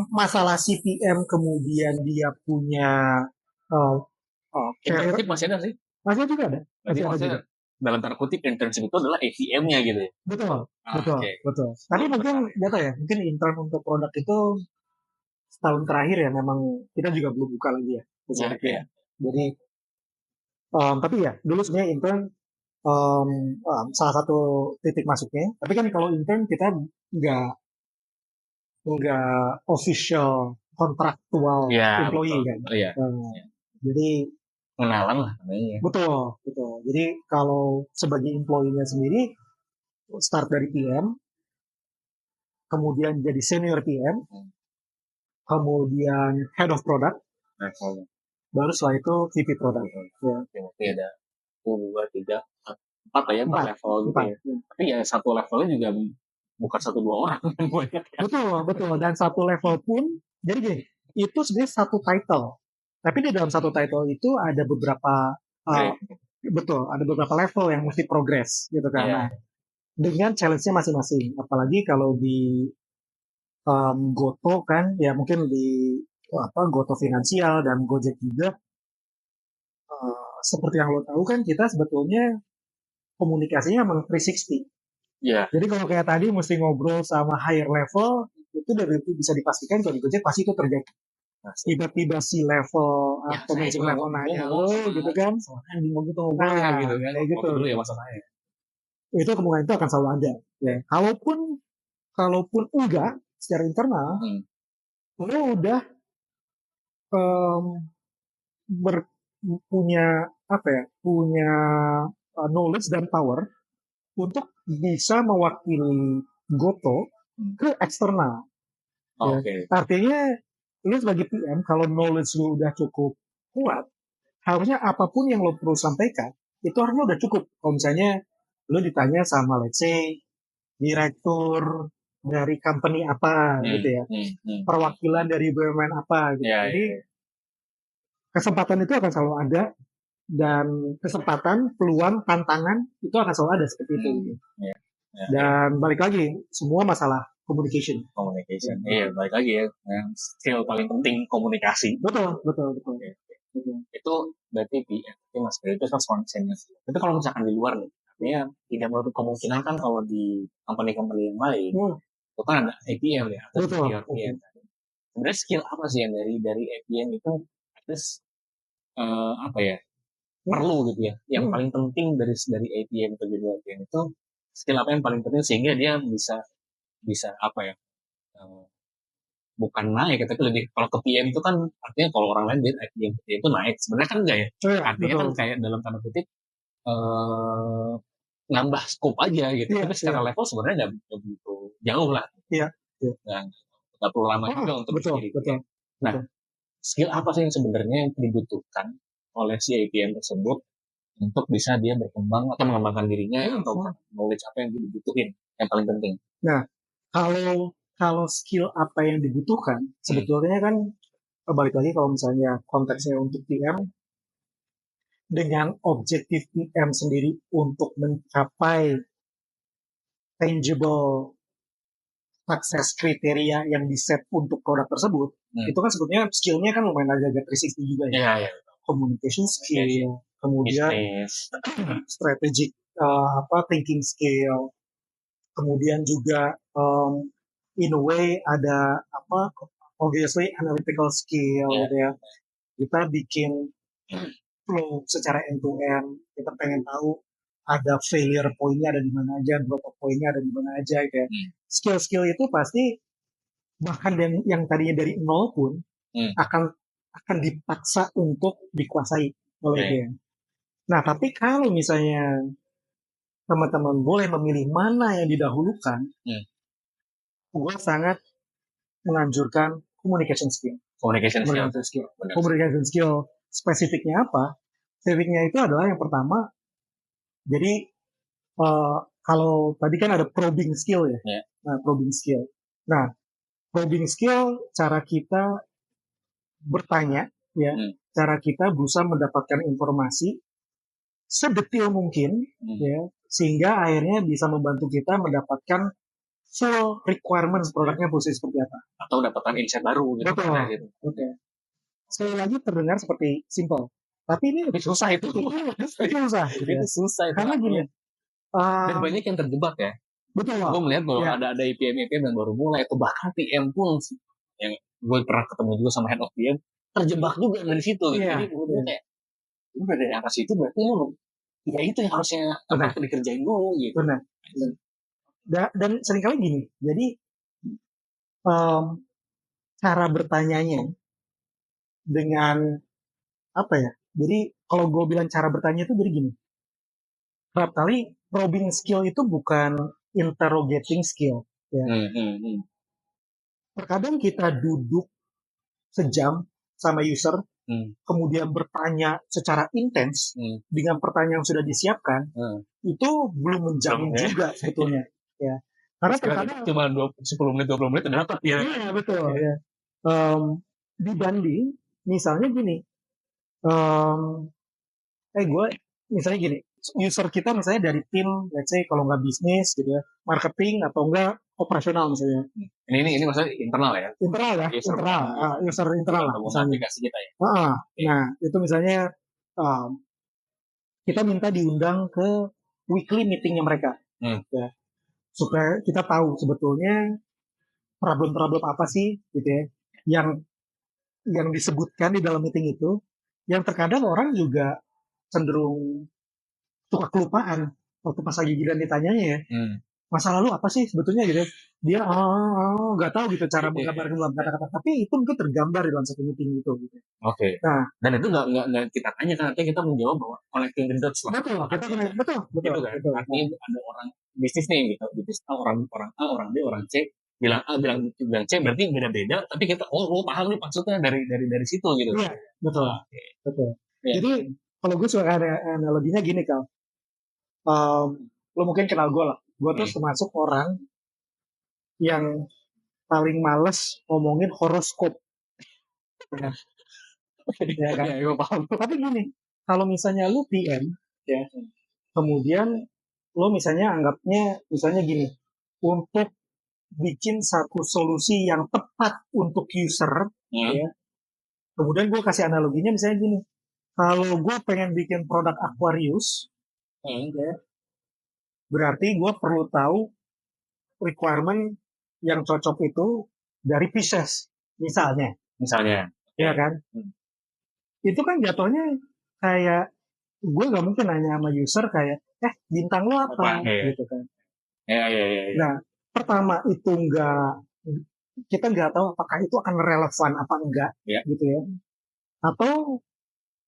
masalah si PM kemudian dia punya internship masih ada sih. Masih juga ada. Masih ada juga. Dalam tanda kutip internship itu adalah ATM-nya gitu ya. Betul. Tapi mungkin mungkin intern untuk produk itu setahun terakhir ya memang kita juga belum buka lagi ya. Jadi tapi ya dulu sebenarnya intern salah satu titik masuknya. Tapi kan kalau intern kita nggak official kontraktual employee kan. Jadi kenalan lah namanya. Betul. Jadi kalau sebagai employee-nya sendiri start dari PM, kemudian jadi senior PM, kemudian head of product, baru setelah itu VP product. Berarti ada 2, 3, 4 ya, 4 level gitu ya. Tapi ya satu levelnya juga bukan 1-2 orang. Betul. Dan satu level pun, jadi gini, itu sebenarnya satu title. Tapi di dalam satu title itu ada beberapa ada beberapa level yang mesti progress gitu kan. Nah, dengan challenge-nya masing-masing. Apalagi kalau di Goto kan, ya mungkin di Goto Finansial dan Gojek juga. Seperti yang lo tahu kan kita sebetulnya komunikasinya memang 360. Jadi kalau kayak tadi mesti ngobrol sama higher level, itu dari itu bisa dipastikan kalau di Gojek pasti itu terjadi. Tiba-tiba si level atau managing level nanya lo gitu kan, bingung gitu ngobrolnya gitu kan, kayak gitu. Dulu ya masalahnya. Itu kemungkinan itu akan selalu ada. Ya. Kalaupun enggak secara internal, lo udah punya knowledge dan power untuk bisa mewakili Goto ke eksternal. Artinya lu sebagai PM kalau knowledge lu udah cukup kuat, harusnya apapun yang lo perlu sampaikan itu harusnya udah cukup. Kalau misalnya lu ditanya sama let's say direktur dari company apa gitu ya, perwakilan dari BUMN apa gitu. Jadi kesempatan itu akan selalu ada, dan kesempatan, peluang, tantangan itu akan selalu ada seperti itu. Dan balik lagi, semua masalah communication. Iya, balik lagi ya. Skill paling penting komunikasi. Betul. Itu berarti Mas Beri itu kan senior. Tapi kalau misalkan di luar nih, artinya tidak menutup kemungkinan kan kalau di company-company yang lain, itu kan ada APM ya, atau senior PM. Sebenarnya skill apa sih yang dari APM itu terus perlu gitu ya? Yang paling penting dari APM ke jadi APM itu skill apa yang paling penting sehingga dia bisa bukan naik, tapi lebih kalau ke PM itu kan artinya kalau orang lain dia APM itu naik, sebenarnya kan enggak ya? Artinya kan kayak dalam tanda kutip nambah scope aja gitu, tapi secara level sebenarnya nggak begitu jauh lah. Dan nggak perlu lama juga untuk betul. Nah, skill apa sih yang sebenarnya dibutuhkan oleh si APM tersebut untuk bisa dia berkembang atau mengembangkan dirinya atau knowledge apa yang dibutuhin yang paling penting. Nah, kalau skill apa yang dibutuhkan, sebetulnya kan balik lagi kalau misalnya konteksnya untuk PM, dengan objektif PM sendiri untuk mencapai tangible sukses kriteria yang di-set untuk produk tersebut, itu kan sebetulnya skillnya kan lumayan agak 360 juga ya. Iya, iya. Communication skill, kemudian Bisnis. strategic thinking skill, kemudian juga in a way ada obviously analytical skill gitu ya. Kita bikin flow secara end to end, kita pengen tahu ada failure point-nya ada di mana aja, drop off point-nya ada di mana aja gitu ya. Skill-skill itu pasti bahkan yang tadinya dari nol pun akan dipaksa untuk dikuasai oleh dia. Nah, tapi kalau misalnya teman-teman boleh memilih mana yang didahulukan, gue sangat menganjurkan communication skill. Communication skill spesifiknya apa? Spesifiknya itu adalah yang pertama, jadi kalau tadi kan ada probing skill ya. Nah, probing skill. Nah, probing skill cara kita bertanya ya, cara kita berusaha mendapatkan informasi sedetil mungkin ya, sehingga akhirnya bisa membantu kita mendapatkan full requirements produknya posisi seperti apa, atau dapatkan insight baru gitu. Betul. Oke. Sekali lagi terdengar seperti simple, tapi ini susah itu. susah. Itu susah itu. Karena gini, dan banyak yang terjebak ya. Betul. Gue melihat bahwa ada IPM yang baru mulai, atau bahkan PM pun yang gue pernah ketemu juga sama head of PM terjebak juga dari situ. Jadi gue kayak udah dari atas itu berarti lu ya itu yang harusnya apa dikerjain dulu gitu. Benar. Dan seringkali gini, jadi cara bertanyanya dengan apa ya? Jadi kalau gue bilang cara bertanya itu jadi gini. Kerap kali probing skill itu bukan interrogating skill. Ya. Terkadang kita duduk sejam sama user, kemudian bertanya secara intens dengan pertanyaan yang sudah disiapkan, itu belum menjamin juga sebetulnya. Ya. Karena terkadang cuma 10 menit 20 menit dapat ya. Iya betul. Ya. Dibanding misalnya gini, gue misalnya gini, user kita misalnya dari tim, let's say kalau nggak bisnis gitu ya, marketing atau enggak operasional misalnya. Ini maksudnya internal ya? Internal ya, user internal lah misalnya. Aplikasi kita ya. Nah itu misalnya kita minta diundang ke weekly meetingnya mereka, ya, supaya kita tahu sebetulnya problem-problem apa sih gitu ya, yang disebutkan di dalam meeting itu, yang terkadang orang juga cenderung suka kelupaan waktu pas lagi giliran ditanyanya ya. Masa lalu apa sih sebetulnya gitu. Dia nggak tahu gitu cara menggambarkan dalam kata-kata, tapi itu mungkin tergambar di dalam satu meeting gitu. Oke. Nah, dan itu nggak kita tanya kan, artinya kita menjawab bahwa connecting the dots. Betul. Gitu kan. Artinya ada orang bisnis nih gitu, orang A, orang B, orang C bilang A, bilang C, berarti beda-beda, tapi kita paham nih maksudnya dari situ gitu. Iya, betul. Ya. Jadi kalau gue suka ada analoginya gini Kal, lo mungkin kenal gue lah, gue tuh termasuk orang yang paling males ngomongin horoskop. Ya kan? Ya, paham. Tapi gini, kalau misalnya lu PM, ya, kemudian lo misalnya anggapnya misalnya gini, untuk bikin satu solusi yang tepat untuk user, ya. Kemudian gue kasih analoginya misalnya gini, kalau gue pengen bikin produk Aquarius, ya, berarti gue perlu tahu requirement yang cocok itu dari Pisces, misalnya. Ya kan? Itu kan jatuhnya kayak, gue gak mungkin nanya sama user kayak, bintang lo apa? Gitu kan. Ya. Nah, pertama itu kita nggak tahu apakah itu akan relevan apa enggak, gitu ya. Atau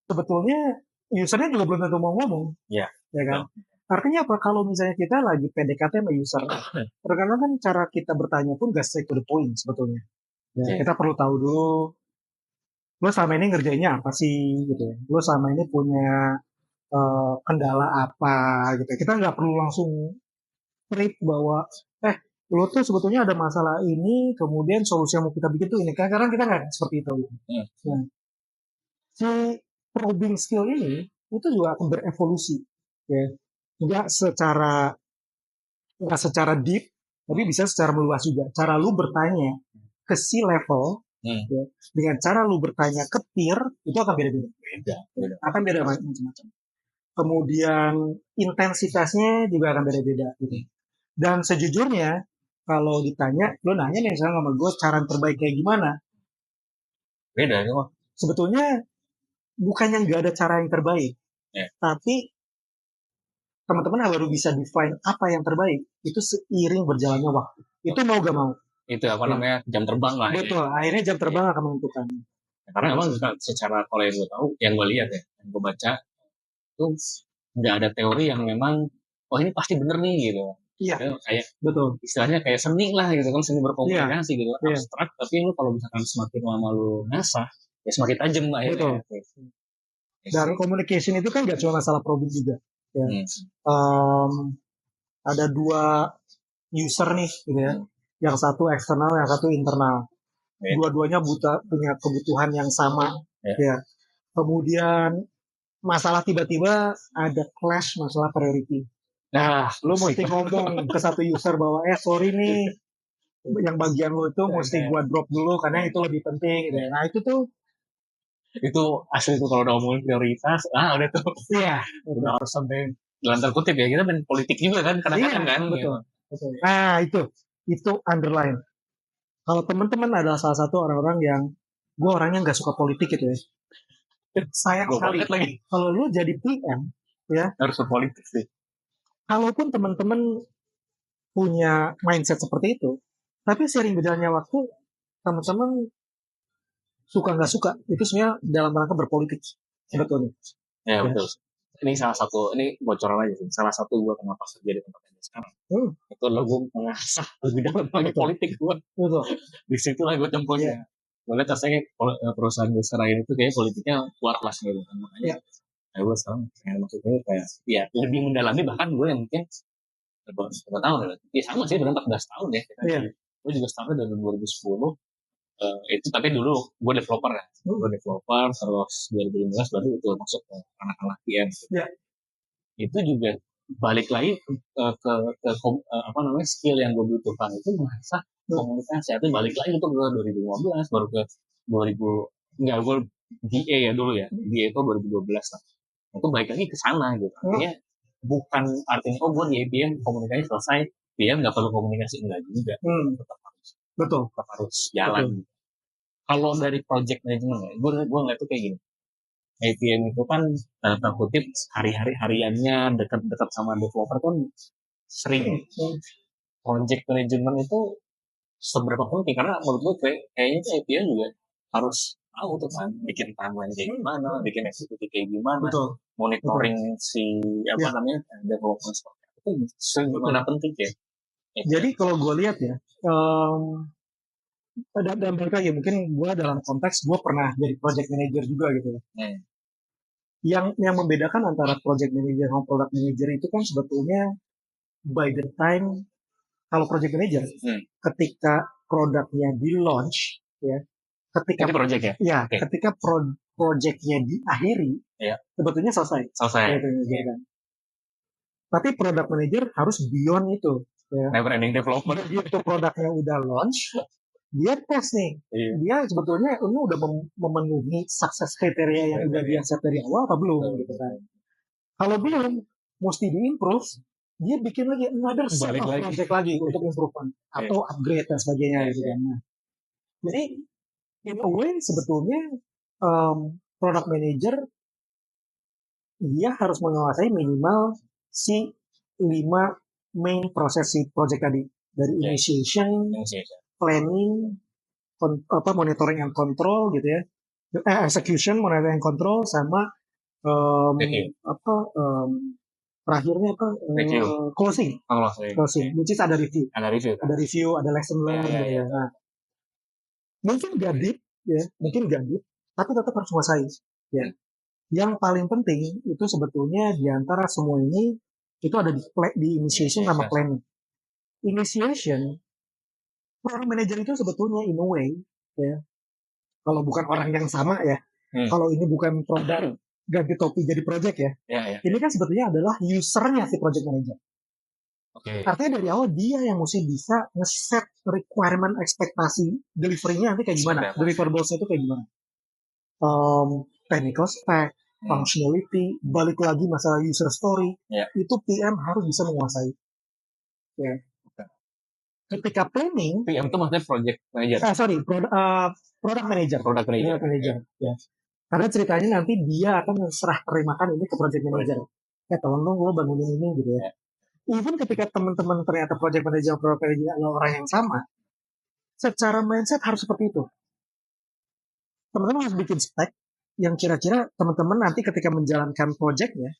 sebetulnya usernya juga belum tentu mau ngomong, ya kan. Artinya apa? Kalau misalnya kita lagi PDKT sama user, terkadang kan cara kita bertanya pun gak straight to the point sebetulnya. Ya, kita perlu tahu dulu, lo selama ini ngerjainnya apa sih, gitu ya. Lo selama ini punya kendala apa gitu. Kita nggak perlu langsung trip bahwa lo tuh sebetulnya ada masalah ini, kemudian solusi yang mau kita bikin tuh ini. Karena kita nggak seperti itu. Nah, si probing skill ini itu juga akan berevolusi, ya. Nggak secara nggak secara deep, tapi bisa secara meluas juga. Cara lu bertanya ke si level, ya, dengan cara lu bertanya ke peer itu akan beda-beda. Akan beda macam-macam. Kemudian intensitasnya juga akan beda-beda. Gitu. Dan sejujurnya kalau ditanya, lo nanya nih misalnya sama gue cara yang terbaik kayak gimana? Beda semua. Sebetulnya bukannya nggak ada cara yang terbaik, tapi teman-teman baru bisa define apa yang terbaik itu seiring berjalannya waktu. Itu mau gak mau. Itu apa namanya jam terbang lah. Betul, akhirnya jam terbang akan menentukan. Karena emang secara kalau yang gue tahu, yang gue lihat ya, yang gue baca, itu nggak ada teori yang memang, oh ini pasti bener nih gitu. Iya. Kayak betul. Istilahnya kayak seni lah gitu kan, seni berkomunikasi gitu, abstrak. Tapi lu kalau misalkan semakin lama lu ngasah, ya semakin tajam lah ya. Betul. Dan communication itu kan nggak cuma masalah problem juga. Ya. Ada dua user nih, gitu ya. Yang satu eksternal, yang satu internal. Dua-duanya punya kebutuhan yang sama. Ya. Kemudian masalah tiba-tiba ada clash masalah priority. Nah, lu mesti ngomong ke satu user bahwa sorry nih, yang bagian lu itu mesti gua drop dulu karena itu lebih penting. Gitu. Nah itu asli tuh kalau udah ngomongin prioritas, udah tuh. Iya. Udah harus sampai dalam terkutip ya, kita main politik juga kan kadang-kadang kan. Betul. Nah itu underline. Kalau teman-teman adalah salah satu orang-orang yang gue orangnya nggak suka politik gitu ya. Sayang sekali lagi. Kalau lu jadi PM ya harus berpolitik sih. Kalaupun teman-teman punya mindset seperti itu, tapi sering berjalannya waktu teman-teman suka nggak suka itu sebenarnya dalam rangka berpolitik sebetulnya. Ya betul. Ini salah satu, ini bocoran aja sih. Salah satu gue kenapa kerja di tempat ini sekarang. Itu adalah gue mengasah lebih dalam lagi politik gue. Di situ lah gue cemplungnya. Gue lihat rasanya perusahaan gue sekarang itu kayak politiknya luar kelas gitu. Makanya gue sekarang maksudnya kayak ya lebih mendalami, bahkan gue yang mungkin berapa tahun ya sama sih, benar 14 tahun ya. Gue juga startnya dari 2010. Itu tapi dulu gue developer ya. Gue developer, terus 2015 baru itu masuk ke anak-anak PM. Itu juga balik lagi ke apa namanya skill yang gue butuhkan itu mengasah komunikasi. Itu balik lagi itu ke 2015 baru ke 2000 enggak, gue DA ya dulu ya. DA itu 2012 lah. Itu balik lagi ke sana gitu. Artinya bukan artinya gue di IBM komunikasi selesai, dia nggak perlu komunikasi, enggak juga. Tetap harus jalan. Kalau dari project management, gue ngeliat tuh kayak gini. IBM itu kan tanda kutip hariannya dekat-dekat sama developer kan sering. Project management itu seberapa penting, karena menurut gue kayaknya IBM juga harus tahu tuh kan bikin timeline kayak gimana, bikin eksekusi kayak gimana, monitoring si apa namanya developer seperti itu sangat penting ya. Jadi kalau gue lihat ya, dan mereka ya mungkin gue dalam konteks gue pernah jadi project manager juga gitu ya. Yang membedakan antara project manager sama product manager itu kan sebetulnya by the time kalau project manager ketika produknya di launch ya, ketika project ya, ketika projectnya diakhiri sebetulnya selesai. Tapi product manager harus beyond itu ya. Never ending developer. Begitu produknya udah launch, dia tes nih. Dia sebetulnya ini udah memenuhi sukses kriteria yang udah dia set dari awal apa belum gitu kan. Kalau belum, mesti diimprove, dia bikin lagi another set of project lagi untuk improvement atau upgrade dan sebagainya gitu kan. Jadi in a way sebetulnya product manager dia harus menguasai minimal si 5 main proses si project tadi, dari initiation, planning, monitoring and control gitu ya, execution, monitoring and control, sama terakhirnya closing, which is ada review, ada lesson learned gitu ya. Nah, mungkin gak deep, tapi tetap harus menguasai ya. Yang paling penting itu sebetulnya di antara semua ini itu ada di initiation sama planning. Initiation, product manager itu sebetulnya in a way, ya, kalau bukan orang yang sama ya, kalau ini bukan produk ganti topi jadi project ya, ini kan sebetulnya adalah usernya si project manager. Artinya dari awal dia yang mesti bisa nge-set requirement ekspektasi delivery-nya nanti kayak gimana, deliverables-nya itu kayak gimana, technical spec, functionality, balik lagi masalah user story, itu PM harus bisa menguasai. Ya. Ketika planning, PM itu maksudnya project manager. Product manager. Ya. Karena ceritanya nanti dia akan serah terimakan ini ke project manager. Ya tolong dong gue bangunin ini gitu ya. Even ketika teman-teman ternyata project manager adalah orang yang sama, secara mindset harus seperti itu. Teman-teman harus bikin spek yang kira-kira teman-teman nanti ketika menjalankan projectnya,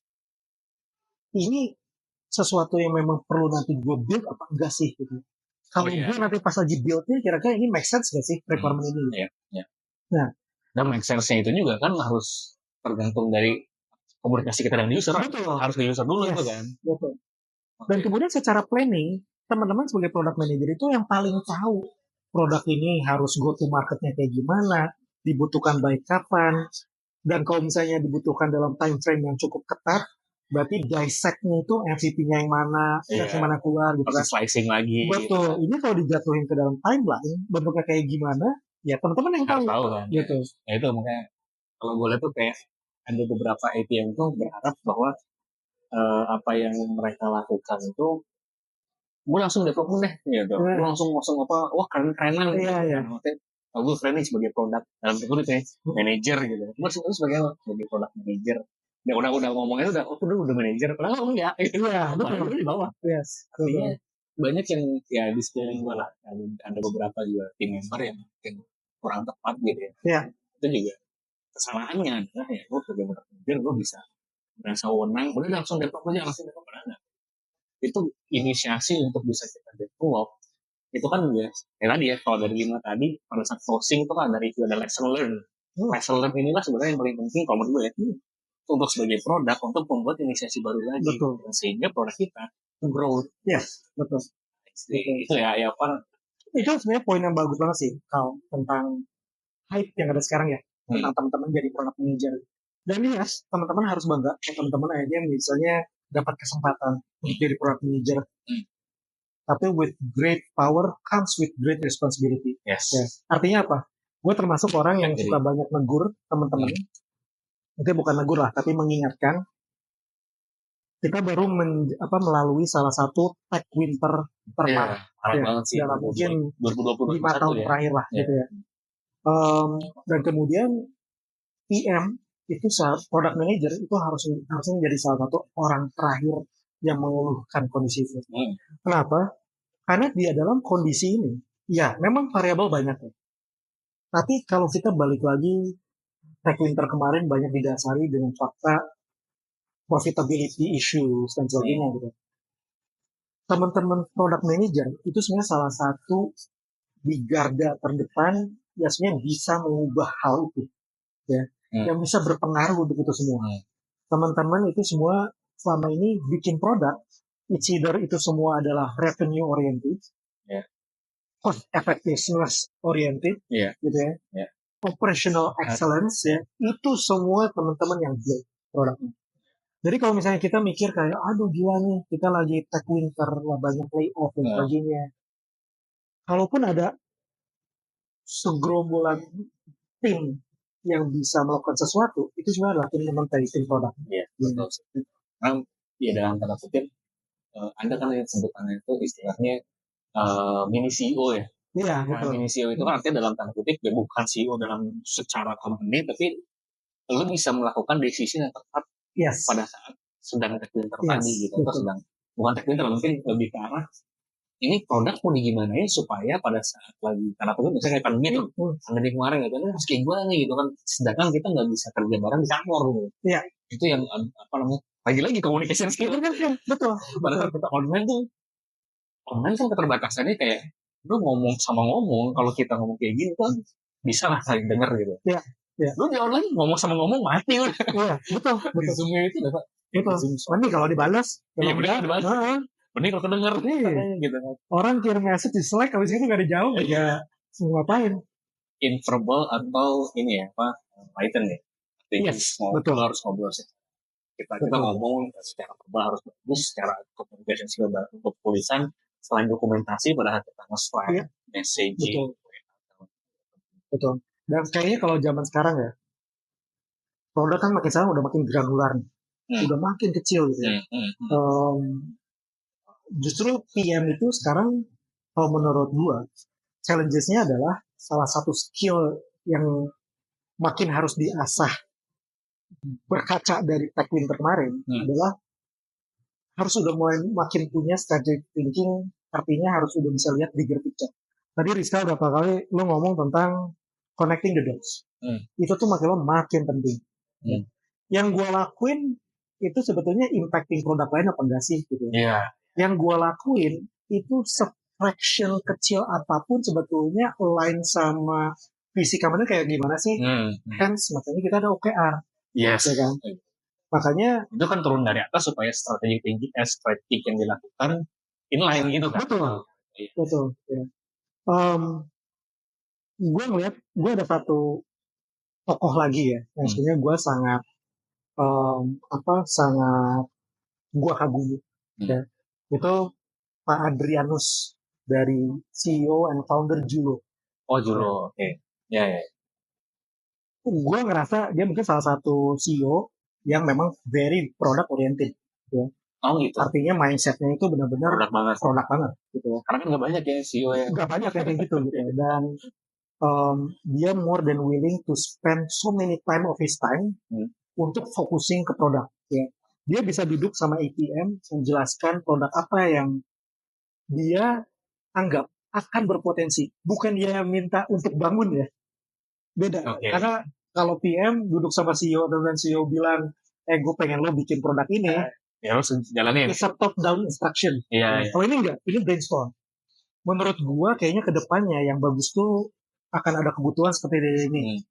ini sesuatu yang memang perlu nanti gue build apa enggak sih gitu. Kalau gue nanti pas lagi buildnya kira-kira ini make sense gak sih requirement ini? Nah, dan make sense-nya itu juga kan harus tergantung dari komunikasi kita dengan user. Betul. Harus ke user dulu itu kan. Betul. Dan kemudian secara planning, teman-teman sebagai product manager itu yang paling tahu produk ini harus go to marketnya kayak gimana, dibutuhkan baik kapan, dan kalau misalnya dibutuhkan dalam time frame yang cukup ketat, berarti dissect-nya itu MVP-nya yang mana, yang mana keluar gitu kan. Slicing lagi. Betul. Ini kalau dijatuhin ke dalam timeline, bentuknya kayak gimana, ya teman-teman yang tahu kan. Gitu. Ya itu makanya kalau gue lihat tuh kayak ada beberapa ATM tuh berharap bahwa apa yang mereka lakukan itu gue langsung development deh gitu. Gue langsung apa, wah keren-kerenan. Gue keren nih sebagai produk dalam itu kayak manager gitu. Gue sebagai produk manager. Ya udah ngomongnya udah manager. Padahal enggak. Iya, betul. Di bawah. Yes. Artinya banyak yang ya di sekeliling gue lah. Ada beberapa juga tim member yang mungkin kurang tepat gitu ya. Iya. Itu juga kesalahannya adalah ya gue sebagai produk manager gue bisa merasa wenang. Udah langsung develop aja berada. Itu inisiasi untuk bisa kita develop. Itu kan ya tadi ya kalau dari 5 tadi pada saat closing itu kan dari ada lesson learn. Lesson learn inilah sebenarnya yang paling penting kalau menurut gue ya untuk sebagai produk untuk membuat inisiasi baru lagi. Betul. Sehingga produk kita grow. Yes, betul. Itu ya apa? Itu sebenarnya poin yang bagus banget sih kalau tentang hype yang ada sekarang ya tentang teman-teman jadi product manager. Dan yes, teman-teman harus bangga teman-teman akhirnya misalnya dapat kesempatan untuk jadi product manager. Tapi with great power comes with great responsibility. Yes. Artinya apa? Gue termasuk orang yang suka banyak negur teman-teman. Mungkin bukan negur lah, tapi mengingatkan. Kita baru melalui salah satu tech winter terparah. Dalam mungkin 5 tahun terakhir lah gitu ya. Dan kemudian PM itu product manager itu harusnya menjadi salah satu orang terakhir yang mengeluhkan kondisi itu. Kenapa? Karena dia dalam kondisi ini, ya memang variabel banyak ya. Tapi kalau kita balik lagi, tech winter kemarin banyak didasari dengan fakta profitability issues dan sebagainya gitu. Teman-teman product manager itu sebenarnya salah satu di garda terdepan ya sebenarnya bisa mengubah hal itu ya. Yang bisa berpengaruh untuk itu semua. Teman-teman itu semua selama ini bikin produk, it's either itu semua adalah revenue oriented, cost effectiveness oriented, gitu ya, operational excellence ya, itu semua teman-teman yang build produknya. Jadi kalau misalnya kita mikir kayak, aduh gila nih, kita lagi tech winter, banyak layoff dan sebagainya. Kalaupun ada segerombolan tim yang bisa melakukan sesuatu, itu semua adalah teman-teman dari tim produk. Iya, betul. Ya dalam tanda kutip, Anda kan yang sebutannya itu istilahnya mini CEO ya. Iya, betul. Mini CEO itu kan artinya dalam tanda kutip ya bukan CEO dalam secara company, tapi lo bisa melakukan decision yang tepat pada saat sedang tech winter tadi gitu. Atau sedang bukan tech winter, mungkin lebih ke arah ini produk mau digimanain supaya pada saat lagi karena aku misalnya kayak pandemi tuh pandemi kemarin gitu kan harus kayak gimana gitu kan, sedangkan kita nggak bisa kerja bareng di kantor gitu. Iya. Itu yang apa namanya lagi communication skill kan betul. Pada saat kita online kan keterbatasannya kayak lu ngomong sama ngomong, kalau kita ngomong kayak gini kan bisa lah saling denger gitu. Iya. Ya. Lu di online ngomong sama ngomong mati udah. Iya, betul, Di betul. Zoom itu dapat. Itu. Mending kalau dibalas, Iya kalau bener enggak, dibalas. Bener kalau kedenger gitu kan. orang kirim message di Slack, habis itu nggak dijawab, ya mau ngapain? Inverbal atau ini ya apa? Python ya. Yes, betul. Harus ngobrol sih. Kita ngomong secara verbal harus bagus, secara communication skill untuk tulisan, selain dokumentasi pada saat kita nge-slide, messaging. Betul. Dan kayaknya kalau zaman sekarang ya, produk kan makin sekarang udah makin granular nih. Udah makin kecil gitu ya. Justru PM itu sekarang kalau menurut gua challenges-nya adalah salah satu skill yang makin harus diasah berkaca dari TechWin kemarin adalah harus udah mulai makin punya strategic thinking, artinya harus udah bisa lihat bigger picture. Tadi Rizka berapa kali lo ngomong tentang connecting the dots. Itu tuh makin penting. Yang gue lakuin itu sebetulnya impacting produk lain apa enggak sih gitu. Yang gue lakuin itu fraction kecil apapun sebetulnya align sama visi company kayak gimana sih. Hence makanya kita ada OKR. Yes. Ya kan? Makanya itu kan turun dari atas supaya strategi yang dilakukan inline gitu kan. Betul. Ya. Gue ngeliat gue ada satu tokoh lagi ya, yang sebenarnya gue sangat sangat gue kagumi. Ya. Itu Pak Adrianus dari CEO and founder Julo. Oh Julo, oke. Ya. Gue ngerasa dia mungkin salah satu CEO yang memang very product oriented. Ya. Oh gitu. Artinya mindsetnya itu benar-benar produk banget gitu. Karena kan nggak banyak ya CEO yang. Nggak banyak yang kayak gitu gitu. Dan dia more than willing to spend so many time of his time untuk focusing ke produk. Ya. Dia bisa duduk sama ATM menjelaskan produk apa yang dia anggap akan berpotensi. Bukan dia minta untuk bangun ya. Beda. Karena kalau PM duduk sama CEO dan CEO bilang, gue pengen lo bikin produk ini. Ya harus jalanin. It's a top down instruction. Kalau ini enggak, ini brainstorm. Menurut gua kayaknya kedepannya yang bagus tuh akan ada kebutuhan seperti ini.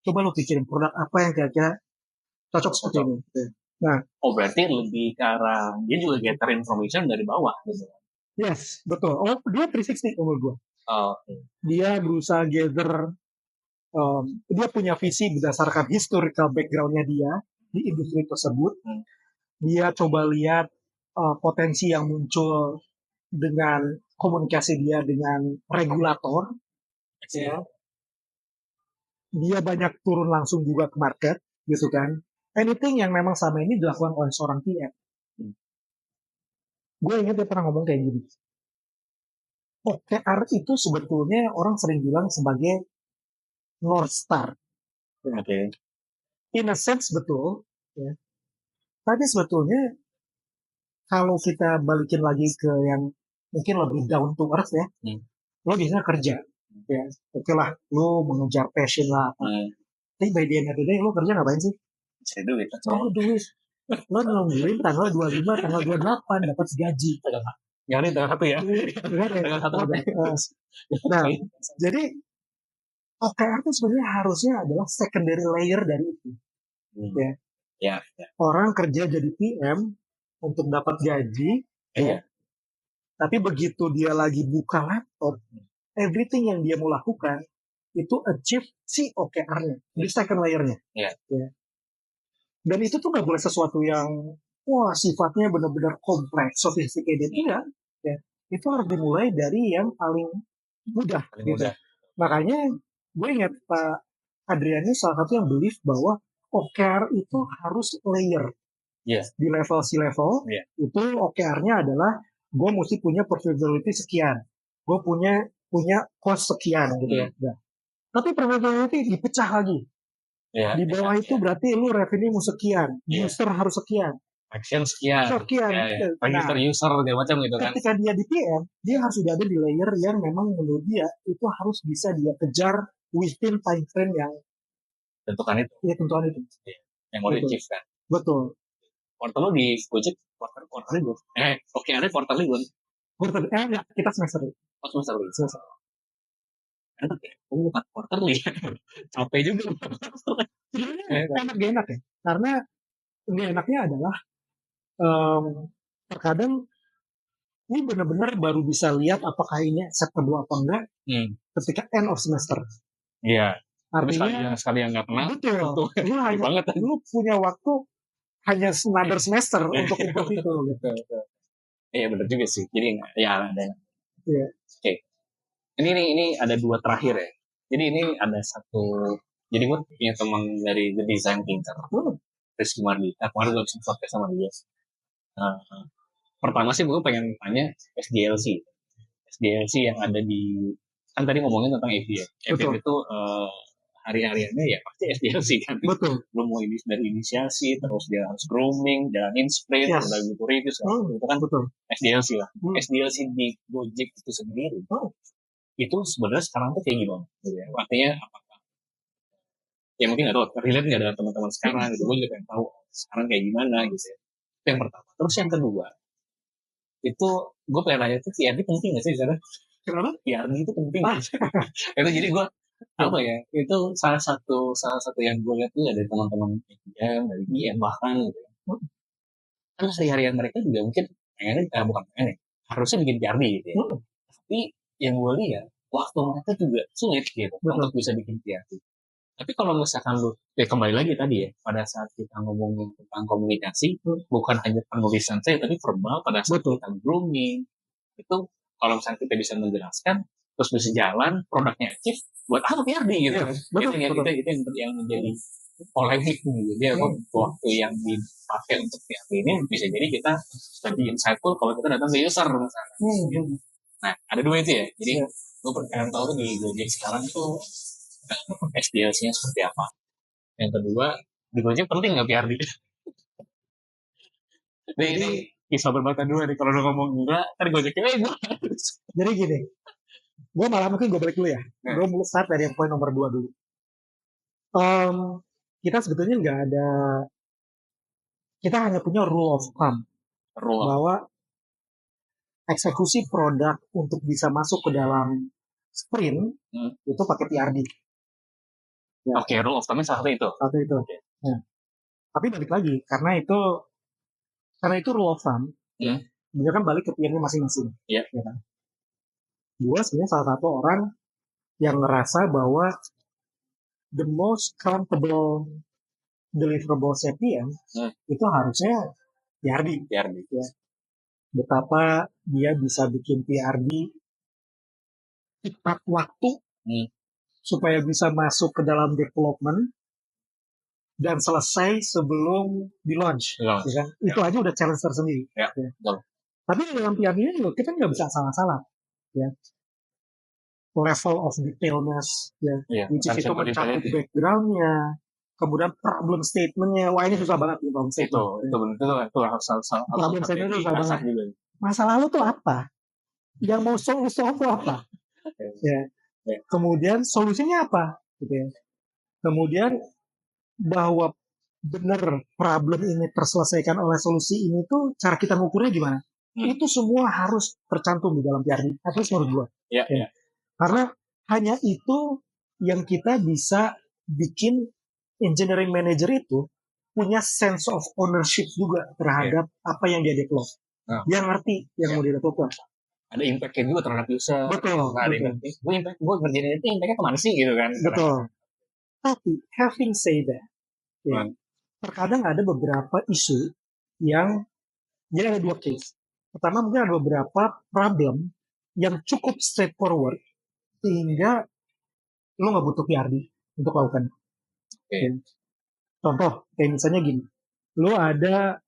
Coba lo pikirin produk apa yang kira-kira cocok seperti ini. Nah, berarti lebih ke arah dia juga gather information dari bawah gitu. Yes, betul. Oh, dia 360 menurut gua. Dia berusaha gather dia punya visi berdasarkan historical background-nya dia di industri tersebut. Dia coba lihat potensi yang muncul dengan komunikasi dia dengan regulator. Ya. Dia banyak turun langsung juga ke market, gitu kan. Anything yang memang sama ini dilakukan oleh seorang PM. Gue ingat dia pernah ngomong kayak gini. OKR itu sebetulnya orang sering bilang sebagai North Star. Oke. In a sense betul. Ya. Tapi sebetulnya kalau kita balikin lagi ke yang mungkin lebih down to earth ya, lo biasanya kerja. Ya, oke lah, lo mengejar passion lah. Tapi by the end of the day, lo kerja ngapain sih? Cari duit. Cari duit. Lo nungguin tanggal 25, tanggal 28 dapat gaji. Yang ini tanggal 1 ya? Tanggal 1. Nah, jadi OKR itu sebenarnya harusnya adalah secondary layer dari itu. Ya. Orang kerja jadi PM untuk dapat gaji, tapi begitu dia lagi buka laptop, everything yang dia mau lakukan itu achieve si OKR-nya, di second layer-nya. Ya. Dan itu tuh nggak boleh sesuatu yang sifatnya benar-benar kompleks, sophisticated. Enggak. Ya. Itu harus dimulai dari yang paling mudah. Gitu. Makanya gue ingat Pak Adrianus salah satu yang believe bahwa OKR itu harus layer. Di level C-level, itu OKR-nya adalah gue mesti punya profitability sekian. Gue punya cost sekian gitu ya. Tapi profitability dipecah lagi. Di bawah itu berarti lu revenue mau sekian, user harus sekian. Action sekian. Register user segala macam gitu kan. Ketika dia di PM, dia harus sudah ada di layer yang memang menurut dia itu harus bisa dia kejar within time frame yang tentukan itu. Iya, tentukan itu. Yang mau di-achieve kan. Betul. Quarter lo di Gojek quarterly belum? Oke, ada quarterly belum? Quarterly, enggak, kita semester. Oh, semester. enak ya, 4 quarter ya, capek juga. Sebenarnya enak gak enak ya, karena nggak enaknya adalah em, terkadang ini benar-benar baru bisa lihat apakah ini acceptable apa enggak ketika end of semester. Iya. Tapi Artinya sekali yang nggak kenal, betul, itu banget. lu punya waktu hanya another semester untuk improve itu gitu. Iya benar juga sih. Jadi ya ada. Iya. Oke. Ini ada 2 terakhir ya. Jadi ini ada satu. Jadi gue punya teman dari The Design Thinker. Rizky Mardita. Kemarin gue bisa podcast sama dia. Nah, pertama sih gue pengen tanya SDLC. SDLC yang ada di, kan tadi ngomongin tentang FDM. FDM itu hari-hariannya ya pasti SDLC kan. Betul. Belum mau dari inisiasi, terus dia harus grooming, jalanin sprint, udah gitu review, itu kan betul. SDLC lah. SDLC di Gojek itu sendiri. Itu sebenarnya sekarang tuh kayak gimana? Gitu ya. Artinya apakah ya mungkin nggak tahu relate nggak dengan teman-teman sekarang gitu. Gue juga pengen tahu sekarang kayak gimana gitu ya. Itu yang pertama. Terus yang kedua, itu gue pengen nanya itu PRD penting nggak sih di sana? Kenapa? PRD itu penting. Itu jadi gue apa ya? Itu salah satu yang gue lihat tuh ya dari teman-teman IM, dari IM bahkan gitu. Kan sehari-harian mereka juga mungkin bukan pengen ya, harusnya bikin PRD gitu ya. Tapi yang gue lihat waktu mereka juga sulit gitu untuk bisa bikin PRD. Tapi kalau misalkan lu, ya kembali lagi tadi ya, pada saat kita ngomongin tentang komunikasi, bukan hanya penulisan saya, tapi verbal pada saat kita grooming, itu kalau misalnya kita bisa menjelaskan, terus bisa jalan, produknya achieve, buat apa PRD gitu. Itu yang menjadi polemik gitu. Jadi waktu yang dipakai untuk PRD ini bisa jadi kita lebih insightful kalau kita datang ke user misalnya. Nah, ada 2 itu ya. Jadi gue pengen tahu di Gojek sekarang tuh SDLC-nya seperti apa. Yang kedua, di Gojek penting nggak PRD? Ini kisah berbata 2 nih. Kalau udah ngomong enggak, kan Gojeknya enggak. Jadi gini, gue malah mungkin gue balik dulu ya. Gue mulai start dari yang poin nomor 2 dulu. Kita sebetulnya nggak ada, kita hanya punya rule of thumb bahwa eksekusi produk untuk bisa masuk ke dalam sprint itu pakai PRD. Ya. Oke, rule of thumb salah satu itu. Satu itu. Okay. Nah, tapi balik lagi karena itu rule of thumb. Dia kan balik ke PRD masing-masing. Ya kan? Gue sebenarnya salah satu orang yang ngerasa bahwa the most countable deliverable CPM itu harusnya PRD. Ya. Betapa dia bisa bikin PRD cepat waktu supaya bisa masuk ke dalam development dan selesai sebelum di launch. Ya kan? Itu aja udah challenge tersendiri. Ya. Tapi dalam PRD ini kita nggak bisa salah-salah. Ya. Level of detailness, which is itu mencakup backgroundnya, kemudian problem statementnya. Wah ini susah banget nih problem statement. Itu harus problem statement itu susah banget. Masa lalu tuh apa? Yang mau solusi itu apa? Ya. Kemudian solusinya apa? Gitu ya. Kemudian bahwa benar problem ini terselesaikan oleh solusi ini tuh cara kita ngukurnya gimana? Itu semua harus tercantum di dalam PRD. Harus menurut gua. Ya. Karena hanya itu yang kita bisa bikin engineering manager itu punya sense of ownership juga terhadap apa yang dia develop. Dia ngerti yang mau dia develop apa. Ada impact-nya juga terhadap user. Betul. Gue ngerjain itu impact-nya kemana sih gitu kan. Betul. Tapi having said that, terkadang ada beberapa isu yang, jadi ada 2 case. Pertama mungkin ada beberapa problem yang cukup straightforward sehingga lo nggak butuh PRD untuk lakukan. Contoh kayak misalnya gini, lo ada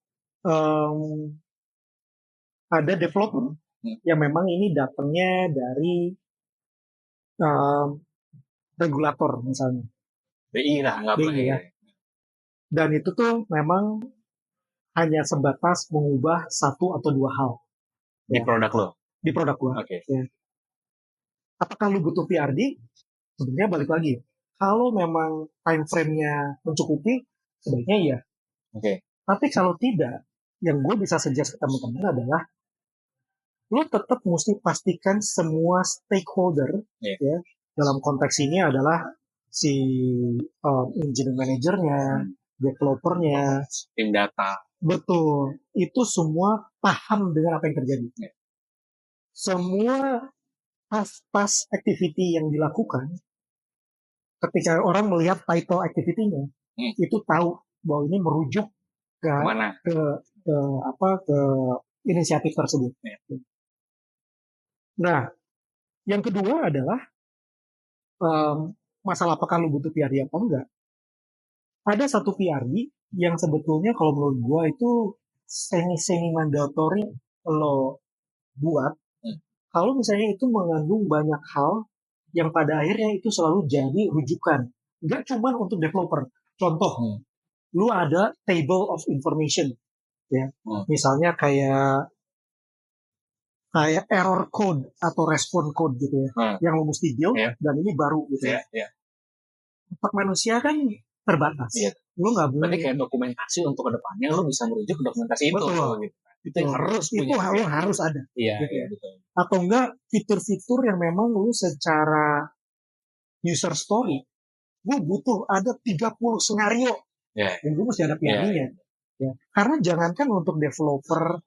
development yang memang ini datangnya dari regulator misalnya. BI lah, nggak BI ya. Dan itu tuh memang hanya sebatas mengubah 1 atau 2 hal di produk lo. Di produk lo. Okay. Ya. Apakah lo butuh PRD? Sebenarnya balik lagi. Kalau memang time frame-nya mencukupi, sebaiknya iya. Tapi kalau tidak, yang gue bisa suggest ke teman-teman adalah lo tetap mesti pastikan semua stakeholder ya dalam konteks ini adalah si engineering manajernya, developernya, tim data. betul. Itu semua paham dengan apa yang terjadi. Semua pas activity yang dilakukan, ketika orang melihat title activity-nya, itu tahu bahwa ini merujuk ke Kemana? ke inisiatif tersebut. Nah, yang kedua adalah masalah apakah lu butuh PRD atau enggak. Ada satu PRD yang sebetulnya kalau menurut gua itu semi mandatory lo buat kalau misalnya itu mengandung banyak hal yang pada akhirnya itu selalu jadi rujukan. Nggak cuma untuk developer. Contoh, lu ada table of information, ya. Misalnya kayak error code atau respon code gitu ya, yang lu mesti build dan ini baru gitu ya. Otak manusia kan terbatas. Lu nggak boleh. Berarti kayak dokumentasi untuk kedepannya lu bisa merujuk ke dokumentasi itu. Betul. Gitu. Itu harus ada. Iya, gitu. Iya, betul. Atau enggak fitur-fitur yang memang lu secara user story, gue butuh ada 30 skenario. Dan gue mesti ada PRD-nya. Ya. Karena jangankan untuk developer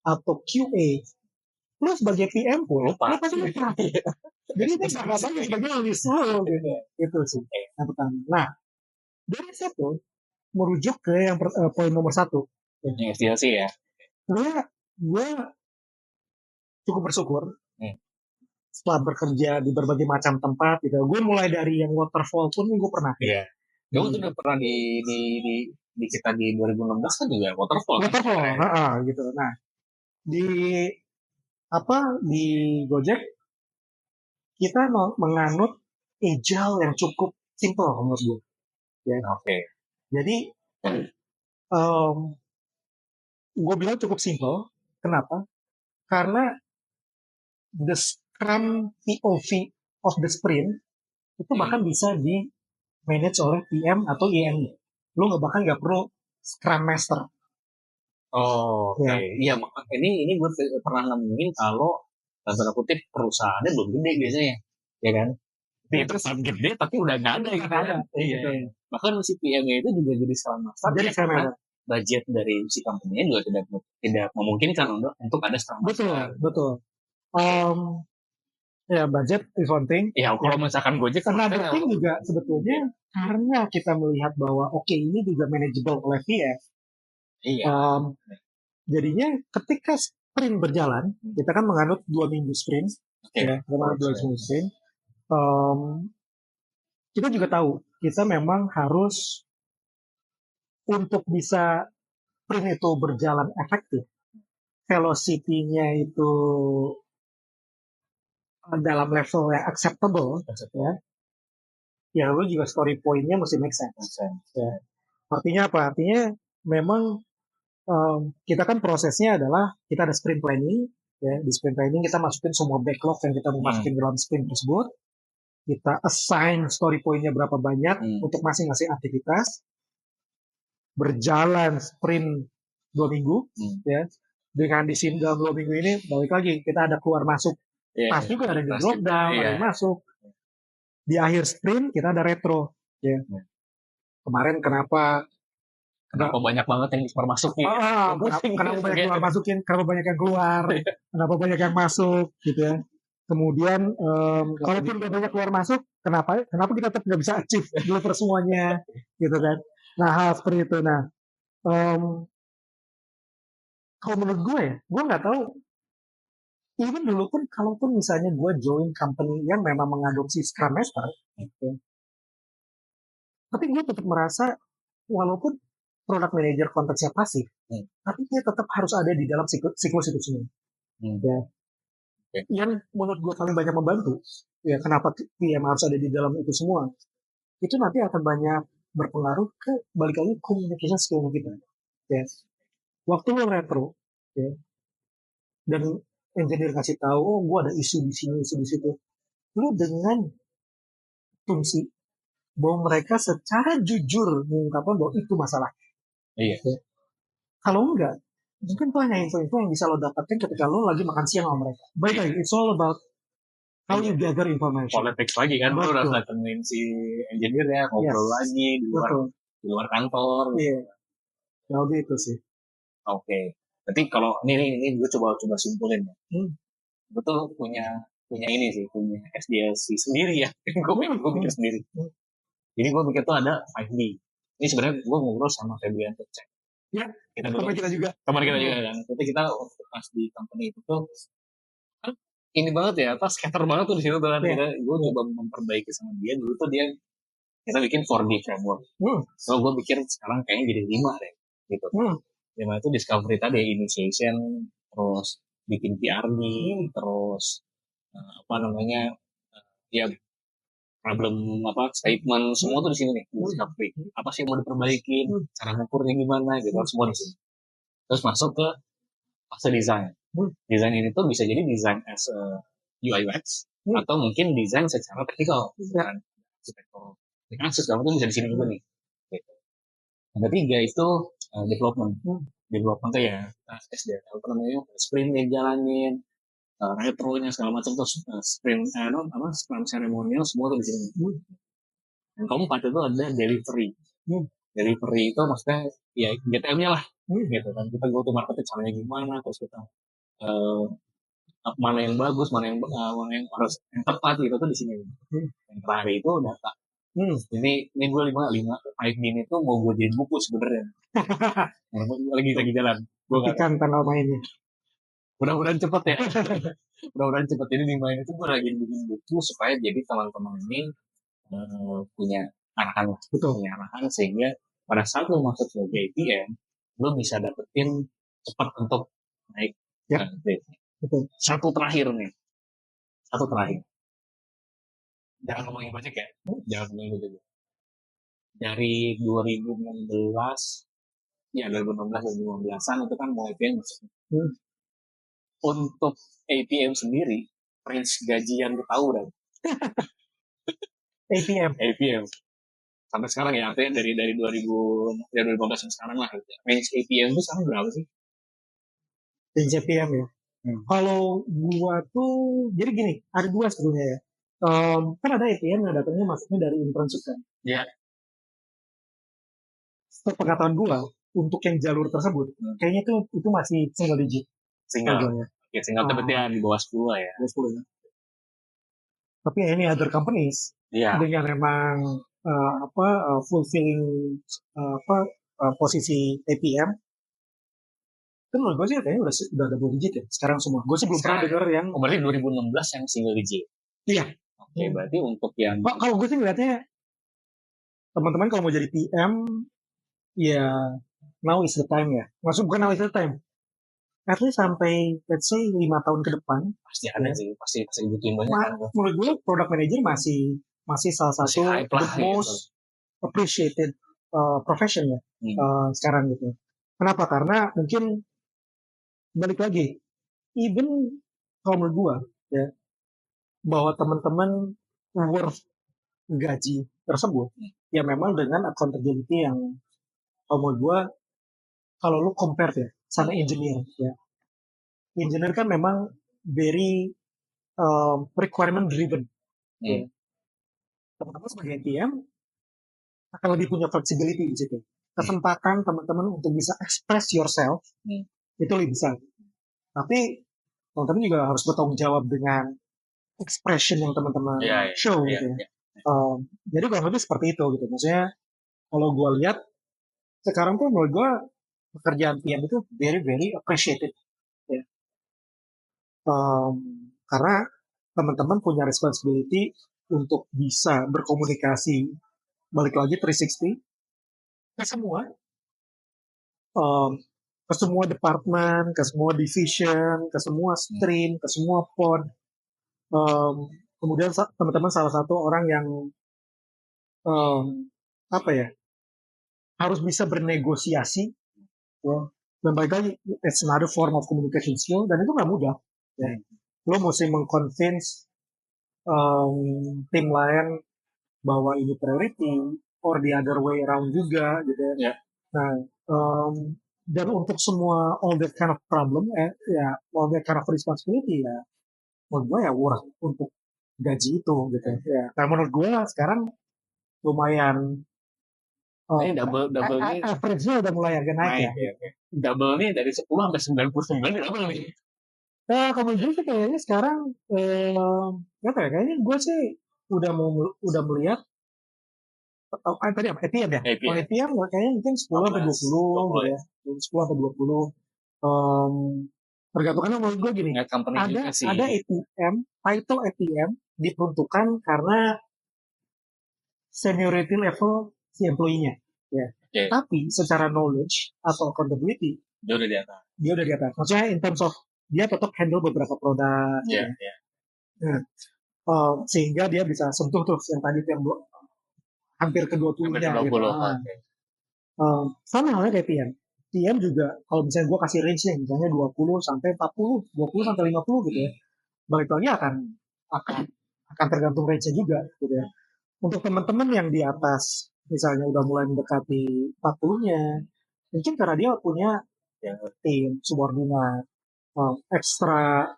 atau QA, lu sebagai PM pun, lu pasti lupa. Jadi itu rasanya sebagai analis lu gitu. Itu sih yang pertama. Nah, dari situ merujuk ke yang poin nomor 1. Yang SDLC ya. Gue cukup bersyukur setelah bekerja di berbagai macam tempat gitu. Gue mulai dari yang waterfall pun gue pernah. Iya. Gue tuh udah pernah di kita di 2016 kan juga waterfall. Gitu. Nah, di Gojek kita menganut agile yang cukup simple menurut gue. Ya. Oke. Jadi gue bilang cukup simple. Kenapa? Karena the Scrum POV of the sprint itu bahkan bisa di manage oleh PM atau IM. Lu bahkan nggak perlu Scrum Master. Oh, oke. Iya, ini gue pernah nemuin kalau tanda kutip perusahaannya belum gede biasanya, ya kan? Itu gede tapi udah nggak ada gitu. Iya. Bahkan si PM-nya itu juga jadi Scrum Master. Jadi karena budget dari si company-nya juga tidak memungkinkan untuk ada Scrum Master. Betul. Ya, budget is one thing. Ya, kalau misalkan Gojek karena thing juga sebetulnya karena kita melihat bahwa ini juga manageable oleh VF. Iya. Jadinya ketika sprint berjalan, kita kan menganut 2 minggu sprint. Ya, 2 minggu sprint. Kita juga tahu kita memang harus untuk bisa sprint itu berjalan efektif, velocity-nya itu dalam level yang acceptable, ya lu juga story point-nya mesti make sense. Ya. Artinya apa? Artinya memang kita kan prosesnya adalah kita ada sprint planning, ya. Di sprint planning kita masukin semua backlog yang kita mau masukin dalam sprint tersebut, kita assign story point-nya berapa banyak untuk masing-masing aktivitas, berjalan sprint 2 minggu, ya. Dengan di sini dalam 2 minggu ini balik lagi kita ada keluar masuk. Pas juga ada di drop down, ada yang masuk. Di akhir sprint kita ada retro, ya. Kemarin kenapa banyak banget yang keluar masuk? Kenapa banyak keluar masukin? Kenapa banyak yang keluar? Kenapa banyak yang masuk? Gitu ya. Kemudian kalaupun banyak keluar masuk, kenapa kita tetap nggak bisa achieve deliver semuanya, gitu kan? Nah, hal seperti itu. Nah, kalau menurut gue nggak tahu. Even dulu pun, kalaupun misalnya gue join company yang memang mengadopsi Scrum Master, tapi gue tetap merasa walaupun product manager konteksnya pasif, tapi dia tetap harus ada di dalam siklus itu semua. Ya. Yang menurut gue paling banyak membantu, ya kenapa PM harus ada di dalam itu semua, itu nanti akan banyak berpengaruh ke balik lagi communication skill kita. Ya. Waktu lo retro, ya, dan engineer kasih tahu, gue ada isu di sini, isu di situ, lu dengan fungsi bahwa mereka secara jujur mengungkapkan bahwa itu masalah. Iya. Ya. Kalau enggak, mungkin banyak info-info yang bisa lo dapatkan ketika lo lagi makan siang sama mereka. Baik lagi, it's all about How you gather information. Politics lagi kan, lu harus datengin si engineer ya, ngobrol lagi di luar kantor. Iya. Lebih itu sih. Oke. Berarti kalau ini gue coba simpulin ya. Gue tuh punya ini sih, punya SDLC sendiri ya. Gue bikin sendiri. Jadi gue pikir tuh ada 5D. Ini sebenarnya gue ngobrol sama Febrian Cek. Ya, teman kita juga kan. Tapi kita pas di company itu tuh ini banget ya, scatter banget tuh di situ kan. Gue coba memperbaiki sama dia. Dulu tuh kita bikin 4D framework. So gue pikir sekarang kayaknya jadi 5 deh. Gitu. 5 itu discovery tadi, initiation, terus bikin PRD, terus ya problem statement, semua tuh di sini nih, discovery. Apa sih yang mau diperbaiki, cara ngukurnya gimana gitu, semua di sini. Terus masuk ke fase desain. Desain ini tuh bisa jadi desain as a UI UX atau mungkin desain secara teknikal. Arsitektur segala macam bisa di sini juga nih. Gitu. Yang ketiga itu development. Development tuh ya SDL, sprint yang jalanin, retronya segala macam, terus sprint sprint ceremonial semua tuh di sini. Yang keempat itu ada delivery. Delivery itu maksudnya ya GTM-nya lah, gitu kan. Kita go to market caranya gimana, terus kita mana yang bagus, mana yang harus yang tepat gitu tuh di sini. Yang terakhir itu data. Ini gue 5 ini tuh mau gue jadi buku sebenarnya. lagi jalan. Gue kan tanggal mainnya. Mudah-mudahan cepet ya. Mudah-mudahan cepet. Jadi 5 ini tuh gue lagi bikin buku supaya jadi teman-teman ini punya arahan. Punya arahan sehingga pada saat lo masuk sebagai APM, lo bisa dapetin cepat untuk naik. Betul. Satu terakhir. Jangan ngomongin Gojek ya. Dari 2016, ya 2015-an itu kan mau APM masuk. Untuk APM sendiri, range gaji yang gue tahu dan APM. Sampai sekarang ya, artinya dari 2015 sekarang lah. Range APM itu sekarang berapa sih? Range APM ya. Kalau gua tuh, jadi gini, ada 2 sebetulnya ya. Kan ada APM yang datangnya masuknya dari internship kan. Iya. Sepengetahuan gua, untuk yang jalur tersebut, kayaknya itu masih single digit. Single tapi di bawah 10 lah ya. 10 ya. Tapi ini other companies dengan memang fulfilling posisi APM, kan menurut gue sih kayaknya udah double digit ya sekarang semua. Gue sih belum pernah dengar yang berarti 2016 yang single digit. Iya. Oke, berarti untuk yang kalau gue sih ngeliatnya teman-teman kalau mau jadi PM ya now is the time ya. Maksud bukan now is the time. At least sampai let's say 5 tahun ke depan pasti ada sih, pasti butuhin banyak. Menurut gue product manager masih salah satu the most appreciated profession ya sekarang gitu. Kenapa? Karena mungkin balik lagi, even kalau menurut gue ya bahwa teman-teman worth gaji tersebut ya memang dengan accountability yang kalau menurut gue kalau lu compare ya sama engineer ya, engineer kan memang very requirement driven. Teman-teman sebagai PM akan lebih punya flexibility di situ. Kesempatan teman-teman untuk bisa express yourself itu lebih besar. Tapi teman-teman juga harus bertanggung jawab dengan expression yang teman-teman show gitu ya. Jadi kurang lebih seperti itu gitu. Maksudnya kalau gue lihat sekarang tuh menurut gue pekerjaan PM itu very very appreciated ya. Karena teman-teman punya responsibility untuk bisa berkomunikasi balik lagi 360 ke semua ke semua departemen, ke semua division, ke semua stream, ke semua pod. Kemudian teman-teman salah satu orang yang harus bisa bernegosiasi ya. Dan balik lagi it's another form of communication skill dan itu nggak mudah ya. Lo mesti mengconvince tim lain bahwa ini priority or the other way around juga gitu ya. Nah, dan untuk semua all that kind of problem all that kind of responsibility ya menurut gue ya worth untuk gaji itu gitu ya. Nah menurut gue sekarang lumayan Ini double ini average-nya udah mulai agak naik naik ya. ya. Double nih dari 10 sampai 99 double nih. Nah, kalau gue sih kayaknya sekarang nggak tahu ya, kayaknya gue sih udah melihat tadi apa ATM ya? Kalau ATM ATM kayaknya mungkin 10 sampai 20 gitu ya. 10 sampai 20. Em, tergantung karena menurut gue gini, nggak company juga sih. ada ATM, title ATM diperuntukkan karena seniority level si employee-nya. Ya. Okay. Tapi secara knowledge atau accountability, dia udah di atas. Dia udah di atas. Maksudnya in terms of dia tetap handle beberapa produk. Iya, ya. Nah, sehingga dia bisa sentuh tuh yang tadi yang hampir ke 20-nya. Hampir ke 20. Gitu. Okay. Sama halnya kayak TM. TM juga kalau misalnya gue kasih range nya misalnya 20 sampai 40, 20 sampai 50 gitu ya. Balik lagi akan tergantung range-nya juga gitu ya. Untuk teman-teman yang di atas misalnya udah mulai mendekati 40-nya, mungkin karena dia punya ya, tim subordinat, extra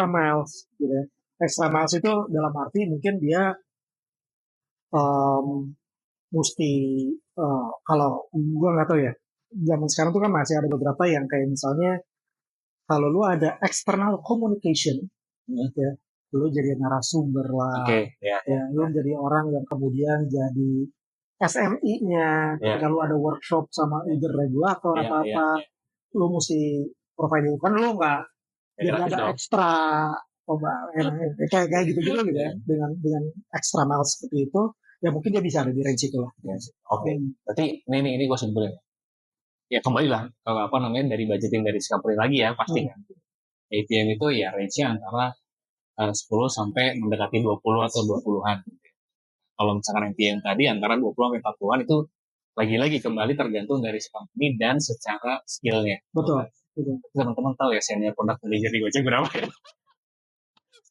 miles gitu ya. Extra miles itu dalam arti mungkin dia mesti kalau gue nggak tahu ya, zaman sekarang tuh kan masih ada beberapa yang kayak misalnya kalau lu ada external communication ya, lu jadi narasumber lah, ya, lu jadi orang yang kemudian jadi SMI-nya, ketika lu ada workshop sama either regulator atau apa, lu mesti provide kan lu nggak ada ekstra kayak gitu gitu ya, dengan ekstra miles seperti itu, ya mungkin dia bisa ada di range itu lah. Oke. Berarti ini gue simpulin. Ya kembali lah kalau apa namanya dari budgeting dari company lagi ya pasti kan. ATM itu ya range-nya antara 10 sampai mendekati 20 atau 20-an. Kalau misalkan ATM tadi antara 20 sampai 40-an itu lagi-lagi kembali tergantung dari company dan secara skill-nya. Betul. Teman-teman tahu ya senior product manager di Gojek berapa ya?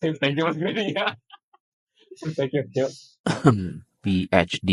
Thank you Mas Benny ya. Thank you. PhD.